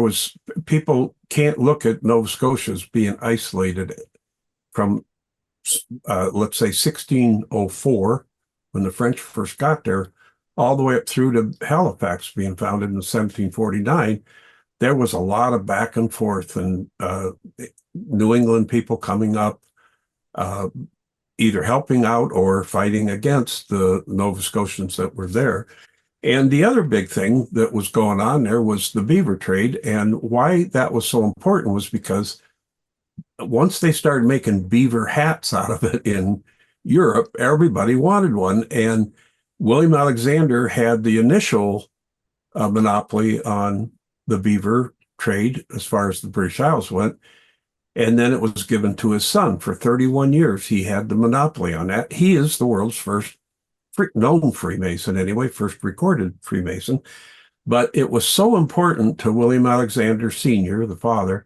People can't look at Nova Scotia as being isolated from, let's say, 1604, when the French first got there, all the way up through to Halifax being founded in 1749. There was a lot of back and forth, and New England people coming up, either helping out or fighting against the Nova Scotians that were there. And the other big thing that was going on there was the beaver trade. And why that was so important was because once they started making beaver hats out of it in Europe, everybody wanted one. And William Alexander had the initial monopoly on the beaver trade as far as the British Isles went. And then it was given to his son. For 31 years, he had the monopoly on that. He is the world's first known Freemason anyway, first recorded Freemason. But it was so important to William Alexander Sr., the father,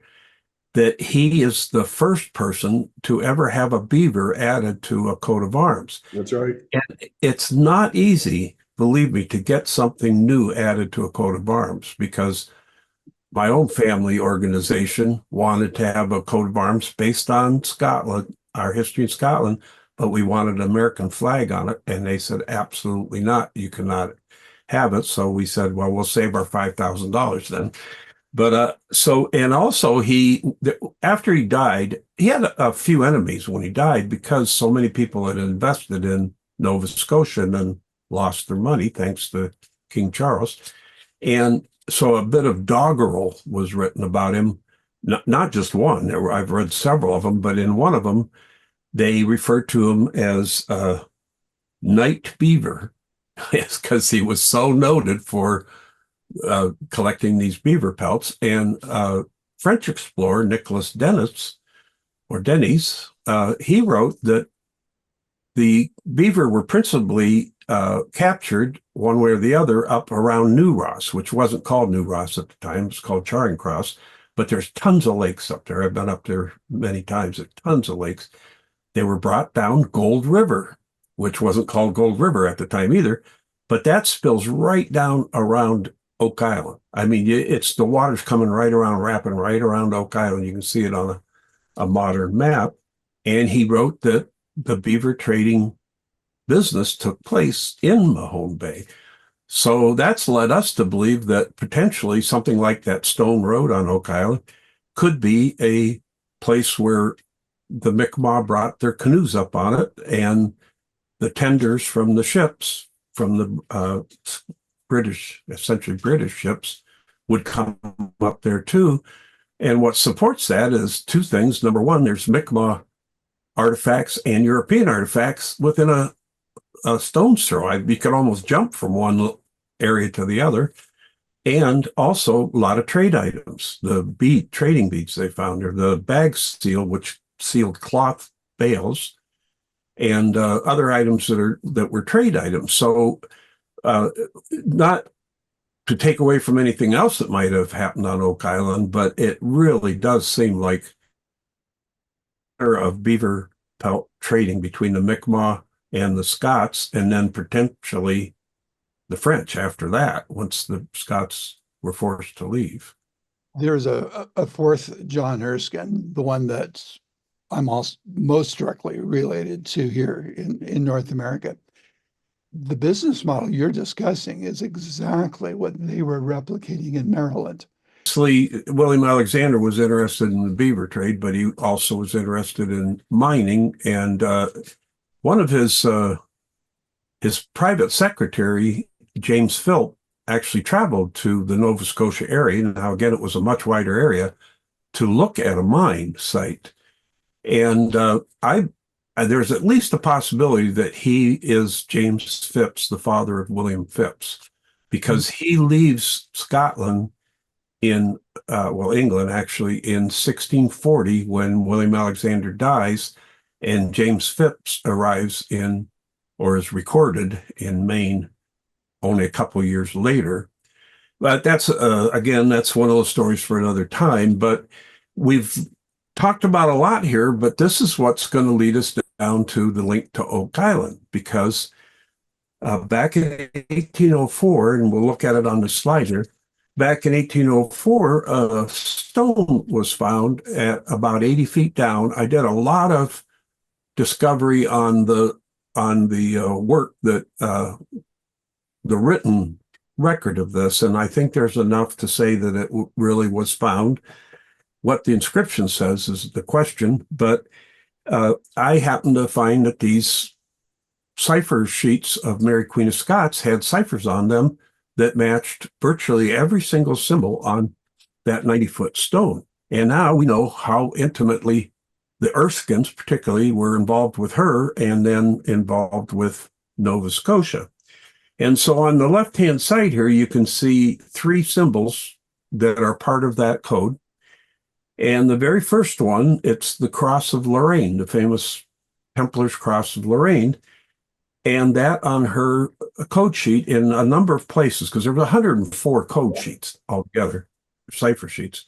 that he is the first person to ever have a beaver added to a coat of arms.
That's right.
And it's not easy, believe me, to get something new added to a coat of arms, because my own family organization wanted to have a coat of arms based on Scotland, our history in Scotland, but we wanted an American flag on it. And they said, absolutely not. You cannot have it. So we said, well, we'll save our $5,000 then. But and also after he died, he had a few enemies when he died, because so many people had invested in Nova Scotia and then lost their money thanks to King Charles. And so a bit of doggerel was written about him, not just one. I've read several of them, but in one of them, they referred to him as Knight Beaver, because he was so noted for collecting these beaver pelts. And French explorer Nicholas Denis, he wrote that the beaver were principally captured one way or the other up around New Ross, which wasn't called New Ross at the time. It was called Charing Cross. But there's tons of lakes up there. I've been up there many times. There's tons of lakes. They were brought down Gold River, which wasn't called Gold River at the time either, but that spills right down around Oak Island. I mean, it's the water's coming right around, wrapping right around Oak Island. You can see it on a modern map. And he wrote that the beaver trading business took place in Mahone Bay. So that's led us to believe that potentially something like that stone road on Oak Island could be a place where the Mi'kmaq brought their canoes up on it, and the tenders from the ships, from the essentially British ships, would come up there too. And what supports that is two things. Number one, there's Mi'kmaq artifacts and European artifacts within a stone's throw. You could almost jump from one area to the other. And also a lot of trade items. The trading beads they found, or the bag seal, which sealed cloth bales, and other items that were trade items. So not to take away from anything else that might have happened on Oak Island, but it really does seem like of beaver pelt trading between the Mi'kmaq and the Scots, and then potentially the French after that, once the Scots were forced to leave.
There's a fourth John Erskine, the one that's I'm also most directly related to here in North America. The business model you're discussing is exactly what they were replicating in Maryland.
Obviously, William Alexander was interested in the beaver trade, but he also was interested in mining. And one of his private secretary, James Philp, actually traveled to the Nova Scotia area. Now, again, it was a much wider area to look at a mine site. And there's at least a possibility that he is James Phipps, the father of William Phipps, because he leaves Scotland in, England actually, in 1640 when William Alexander dies, and James Phipps arrives in, or is recorded in Maine only a couple of years later. But that's, again, that's one of those stories for another time. But we've talked about a lot here, but this is what's going to lead us down to the link to Oak Island, because back in 1804, and we'll look at it on the slide here, back in 1804, a stone was found at about 80 feet down. I did a lot of discovery on the work that the written record of this, and I think there's enough to say that it really was found. What the inscription says is the question, but I happened to find that these cipher sheets of Mary Queen of Scots had ciphers on them that matched virtually every single symbol on that 90-foot stone. And now we know how intimately the Erskines particularly were involved with her and then involved with Nova Scotia. And so on the left-hand side here, you can see three symbols that are part of that code. And the very first one, it's the Cross of Lorraine, the famous Templar's Cross of Lorraine. And that on her code sheet in a number of places, because there were 104 code sheets altogether, cipher sheets.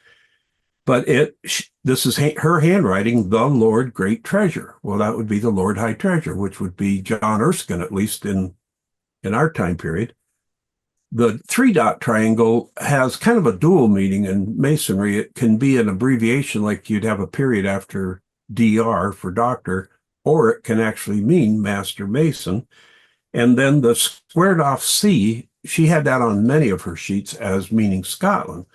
But this is her handwriting, the Lord Great Treasure. Well, that would be the Lord High Treasure, which would be John Erskine, at least in our time period. The three-dot triangle has kind of a dual meaning in Masonry. It can be an abbreviation, like you'd have a period after DR for doctor, or it can actually mean Master Mason. And then the squared-off C, she had that on many of her sheets as meaning Scotland.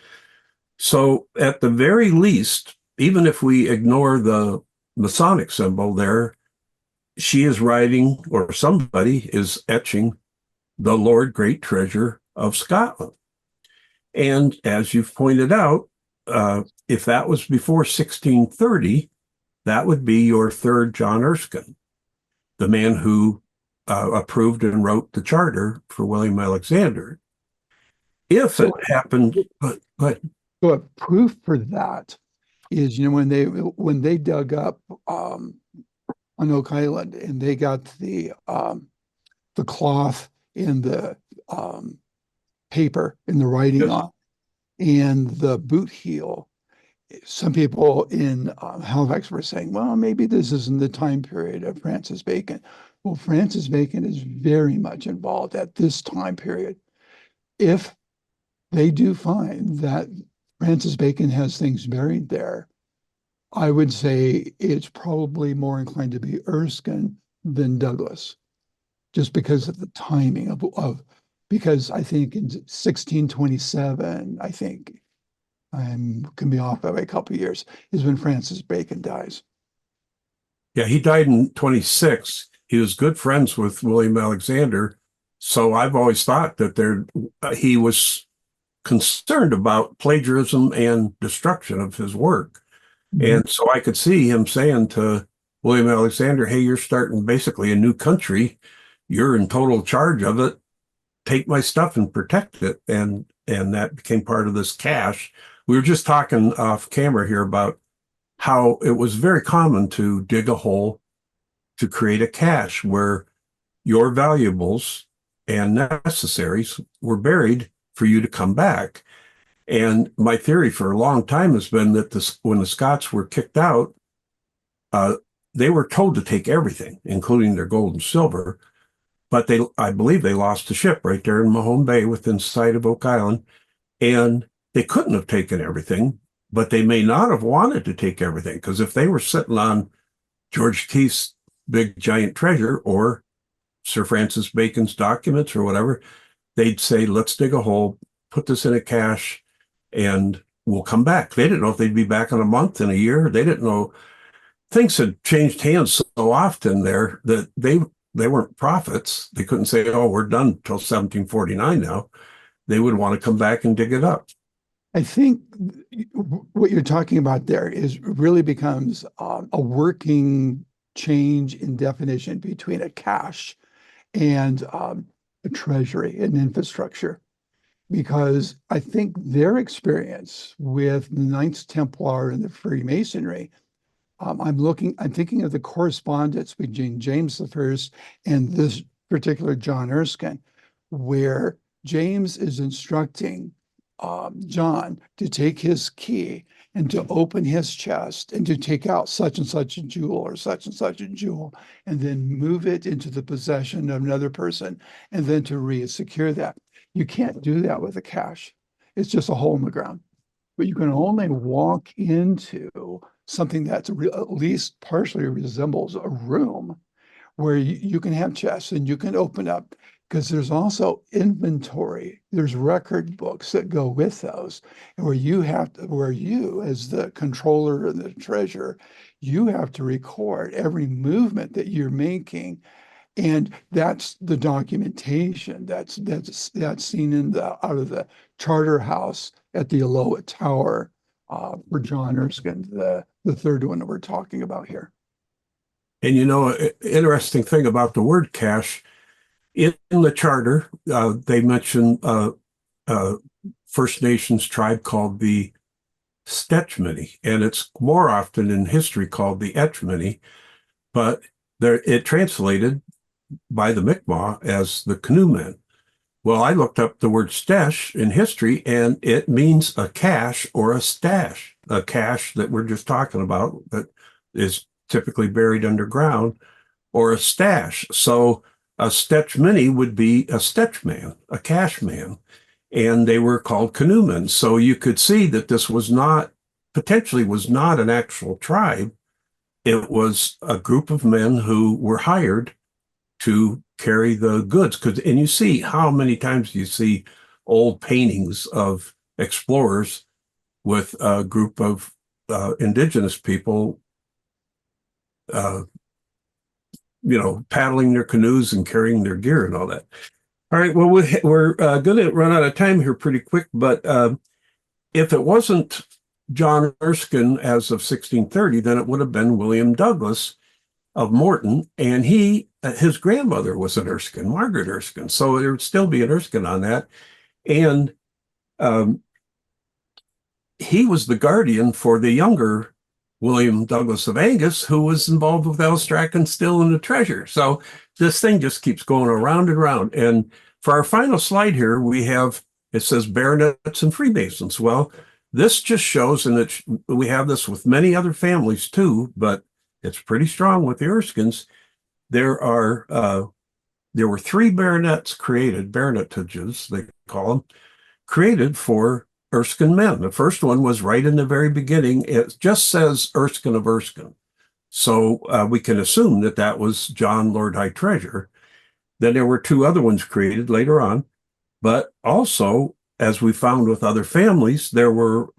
So at the very least, even if we ignore the Masonic symbol there, she is writing, or somebody is etching, the Lord Great Treasure of Scotland. And as you've pointed out, if that was before 1630, that would be your third John Erskine, the man who approved and wrote the charter for William Alexander. If it happened, but
proof for that is, when they dug up on Oak Island and they got the cloth and the paper and the writing on, and the boot heel. Some people in Halifax were saying, well, maybe this isn't the time period of Francis Bacon. Well, Francis Bacon is very much involved at this time period. If they do find that Francis Bacon has things buried there, I would say it's probably more inclined to be Erskine than Douglas, just because of the timing of because I think in 1627, I think I can be off by a couple of years, is when Francis Bacon dies.
Yeah, he died in 26. He was good friends with William Alexander. So I've always thought that he was concerned about plagiarism and destruction of his work. Mm-hmm. And so I could see him saying to William Alexander, hey, you're starting basically a new country. You're in total charge of it. Take my stuff and protect it. And that became part of this cache. We were just talking off camera here about how it was very common to dig a hole to create a cache where your valuables and necessaries were buried for you to come back. And my theory for a long time has been that when the Scots were kicked out, they were told to take everything, including their gold and silver. But I believe they lost the ship right there in Mahone Bay within sight of Oak Island. And they couldn't have taken everything, but they may not have wanted to take everything, because if they were sitting on George Keith's big giant treasure or Sir Francis Bacon's documents or whatever, they'd say, let's dig a hole, put this in a cache, and we'll come back. They didn't know if they'd be back in a month, in a year. They didn't know. Things had changed hands so often there that they weren't prophets. They couldn't say, oh, we're done till 1749 now. They would want to come back and dig it up.
I think what you're talking about there is really becomes a working change in definition between a cache and a treasury and infrastructure. Because I think their experience with the Knights Templar and the Freemasonry, I'm thinking of the correspondence between James I and this particular John Erskine, where James is instructing John to take his key and to open his chest and to take out such and such a jewel or such and such a jewel, and then move it into the possession of another person, and then to re-secure that. You can't do that with a cache. It's just a hole in the ground. But you can only walk into something that's at least partially resembles a room where you can have chests and you can open up, because there's also inventory. There's record books that go with those, and where you as the controller and the treasurer, you have to record every movement that you're making. And that's the documentation that's seen out of the Charter House at the Aloha Tower for John Erskine, the third one that we're talking about here.
And interesting thing about the word cache, in the charter, they mention First Nations tribe called the Stetchmini, and it's more often in history called the Etchmini, but it translated by the Mi'kmaq as the canoemen. Well, I looked up the word stesh in history, and it means a cache or a stash, a cache that we're just talking about that is typically buried underground, or a stash. So a stetchmini would be a stetch man, a cache man, and they were called canoemen. So you could see that this potentially was not an actual tribe. It was a group of men who were hired to carry the goods. And you see how many times you see old paintings of explorers with a group of indigenous people, paddling their canoes and carrying their gear and all that. All right, well, we're going to run out of time here pretty quick, but if it wasn't John Erskine as of 1630, then it would have been William Douglas of Morton, and his grandmother was an Erskine, Margaret Erskine, so there would still be an Erskine on that. And he was the guardian for the younger William Douglas of Angus, who was involved with Elstrachan still in the treasure. So this thing just keeps going around and around. And for our final slide here, it says Baronets and Freemasons. Well, this just shows, and we have this with many other families too, but it's pretty strong with the Erskines. There were 3 baronets created, baronetages, they call them, created for Erskine men. The first one was right in the very beginning. It just says Erskine of Erskine. So we can assume that was John, Lord High Treasurer. Then there were 2 other ones created later on. But also, as we found with other families, there were,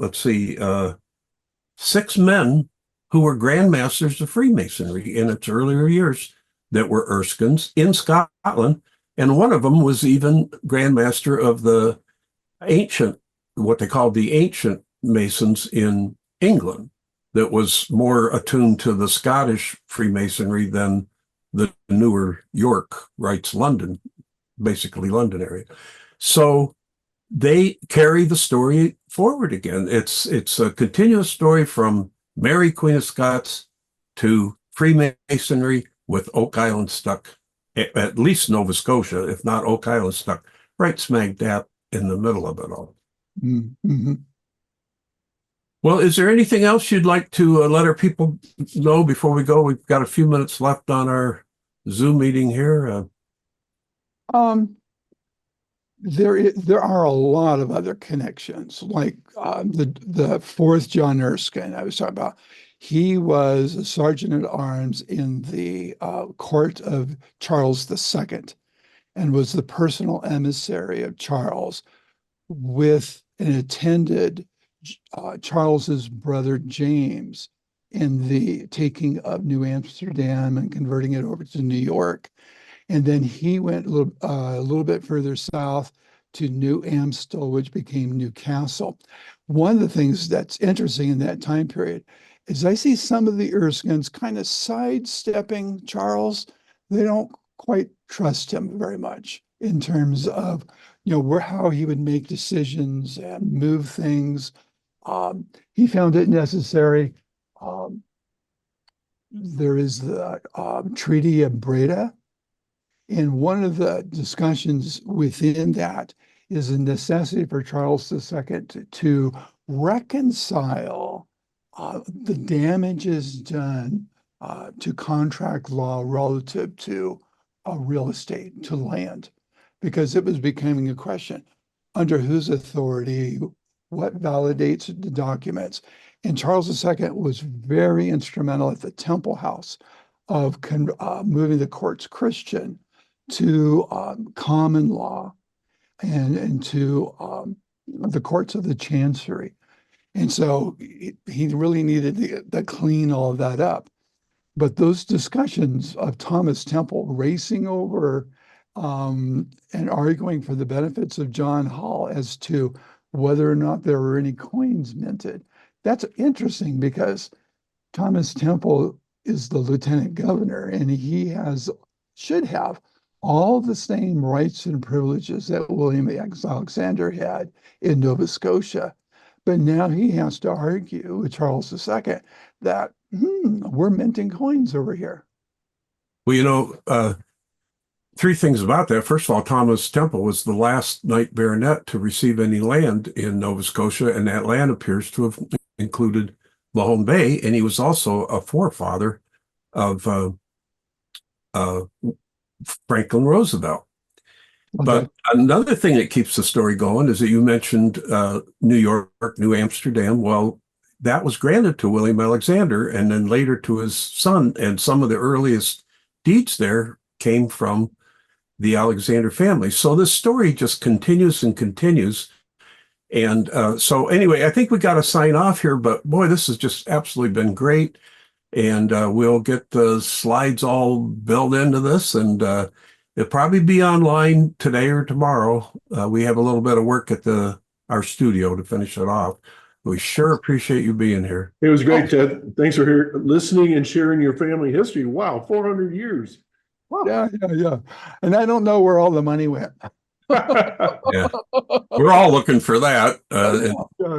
6 men who were Grand Masters of Freemasonry in its earlier years that were Erskines in Scotland. And one of them was even Grand Master of the what they called the ancient Masons in England, that was more attuned to the Scottish Freemasonry than the newer York, Wrights, London, basically London area. So they carry the story forward again. It's a continuous story from Mary, Queen of Scots, to Freemasonry, with Oak Island stuck, at least Nova Scotia, if not Oak Island stuck right smack dab in the middle of it all.
Mm-hmm.
Well, is there anything else you'd like to let our people know before we go? We've got a few minutes left on our Zoom meeting here.
There are a lot of other connections, like the fourth John Erskine I was talking about. He was a sergeant at arms in the court of Charles II and was the personal emissary of Charles with and attended Charles's brother James in the taking of New Amsterdam and converting it over to New York. And then he went a little bit further south to New Amstel, which became Newcastle. One of the things that's interesting in that time period is I see some of the Erskines kind of sidestepping Charles. They don't quite trust him very much in terms of, how he would make decisions and move things. He found it necessary. There is the Treaty of Breda. And one of the discussions within that is the necessity for Charles II to reconcile the damages done to contract law relative to real estate, to land, because it was becoming a question under whose authority, what validates the documents. And Charles II was very instrumental at the Temple House of moving the courts Christian to common law and to the courts of the chancery. And so he really needed to clean all of that up. But those discussions of Thomas Temple racing over and arguing for the benefits of John Hall as to whether or not there were any coins minted, that's interesting because Thomas Temple is the lieutenant governor and he should have all the same rights and privileges that William Alexander had in Nova Scotia. But now he has to argue with Charles II that we're minting coins over here.
Well, three things about that. First of all, Thomas Temple was the last knight baronet to receive any land in Nova Scotia, and that land appears to have included Mahone Bay, and he was also a forefather of Franklin Roosevelt.
Okay.
But another thing that keeps the story going is that you mentioned New York, New Amsterdam. Well, that was granted to William Alexander and then later to his son. And some of the earliest deeds there came from the Alexander family. So this story just continues and continues. And so anyway, I think we got to sign off here. But boy, this has just absolutely been great. And we'll get the slides all built into this, and it'll probably be online today or tomorrow. We have a little bit of work at our studio to finish it off. We sure appreciate you being here.
It was great, Ted. Thanks for listening and sharing your family history. Wow, 400 years.
Wow. Yeah. And I don't know where all the money went.
Yeah, we're all looking for that,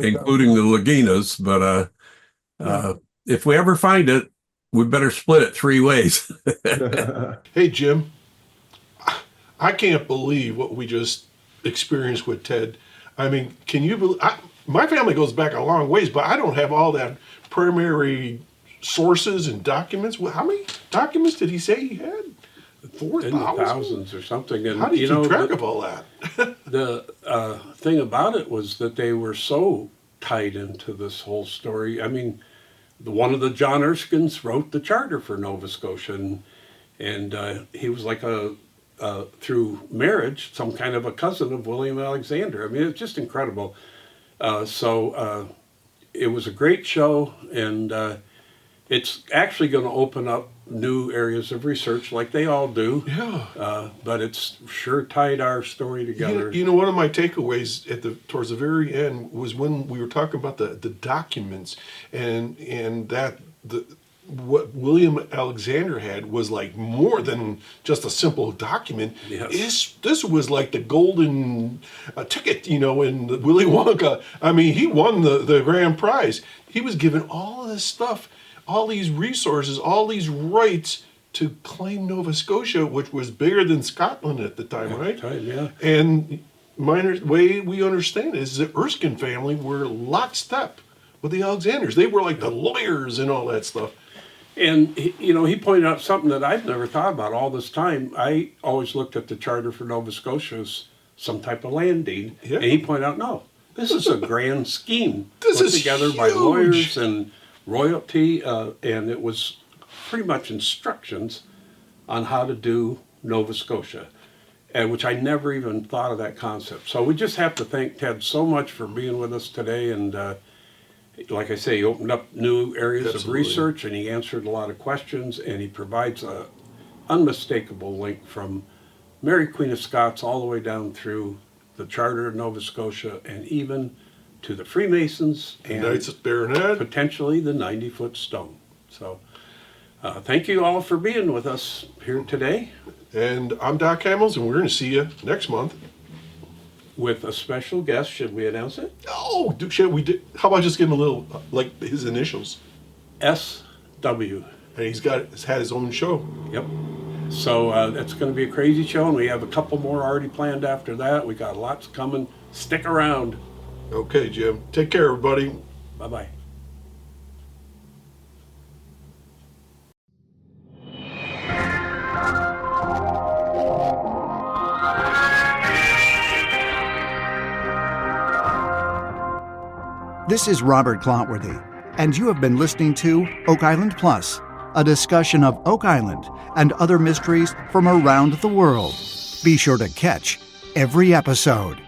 including the Laginas. But if we ever find it, we better split it 3 ways.
Hey, Jim, I can't believe what we just experienced with Ted. I mean, can you believe? My family goes back a long ways, but I don't have all that primary sources and documents. How many documents did he say he had? 4,000?
In the thousands or something. And
how do you keep track of all that?
The thing about it was that they were so tied into this whole story. I mean, one of the John Erskines wrote the charter for Nova Scotia, and he was like through marriage, some kind of a cousin of William Alexander. I mean, it's just incredible. So it was a great show, and it's actually going to open up new areas of research like they all do.
Yeah.
But it's sure tied our story together.
One of my takeaways towards the very end was when we were talking about the documents and that what William Alexander had was like more than just a simple document.
Yes.
This was like the golden ticket, in Willy Wonka. I mean, he won the grand prize. He was given all of this stuff, all these resources, all these rights to claim Nova Scotia, which was bigger than Scotland at the time, right?
Yeah.
And way we understand it is the Erskine family were lockstep with the Alexanders. They were like the lawyers and all that stuff.
And, he pointed out something that I've never thought about all this time. I always looked at the charter for Nova Scotia as some type of land deed.
Yeah.
And he pointed out, no, this is a grand scheme
This
put
is
together by
huge.
lawyers and royalty. And it was pretty much instructions on how to do Nova Scotia, and which I never even thought of that concept. So we just have to thank Ted so much for being with us today. And like I say, he opened up new areas
Absolutely.
of research, and he answered a lot of questions, and he provides a unmistakable link from Mary Queen of Scots all the way down through the Charter of Nova Scotia and even to the Freemasons and
Knights of Baronet.
potentially the 90-foot stone. So thank you all for being with us here today
And I'm Doc Hamels, and we're going to see you next month.
with a special guest. Should we announce it?
Oh, shit, we did. How about just give him a little, like his initials?
SW.
And he's had his own show.
Yep. So that's going to be a crazy show, and we have a couple more already planned after that. We got lots coming. Stick around.
Okay, Jim. Take care, everybody.
Bye-bye.
This is Robert Clotworthy, and you have been listening to Oak Island Plus, a discussion of Oak Island and other mysteries from around the world. Be sure to catch every episode.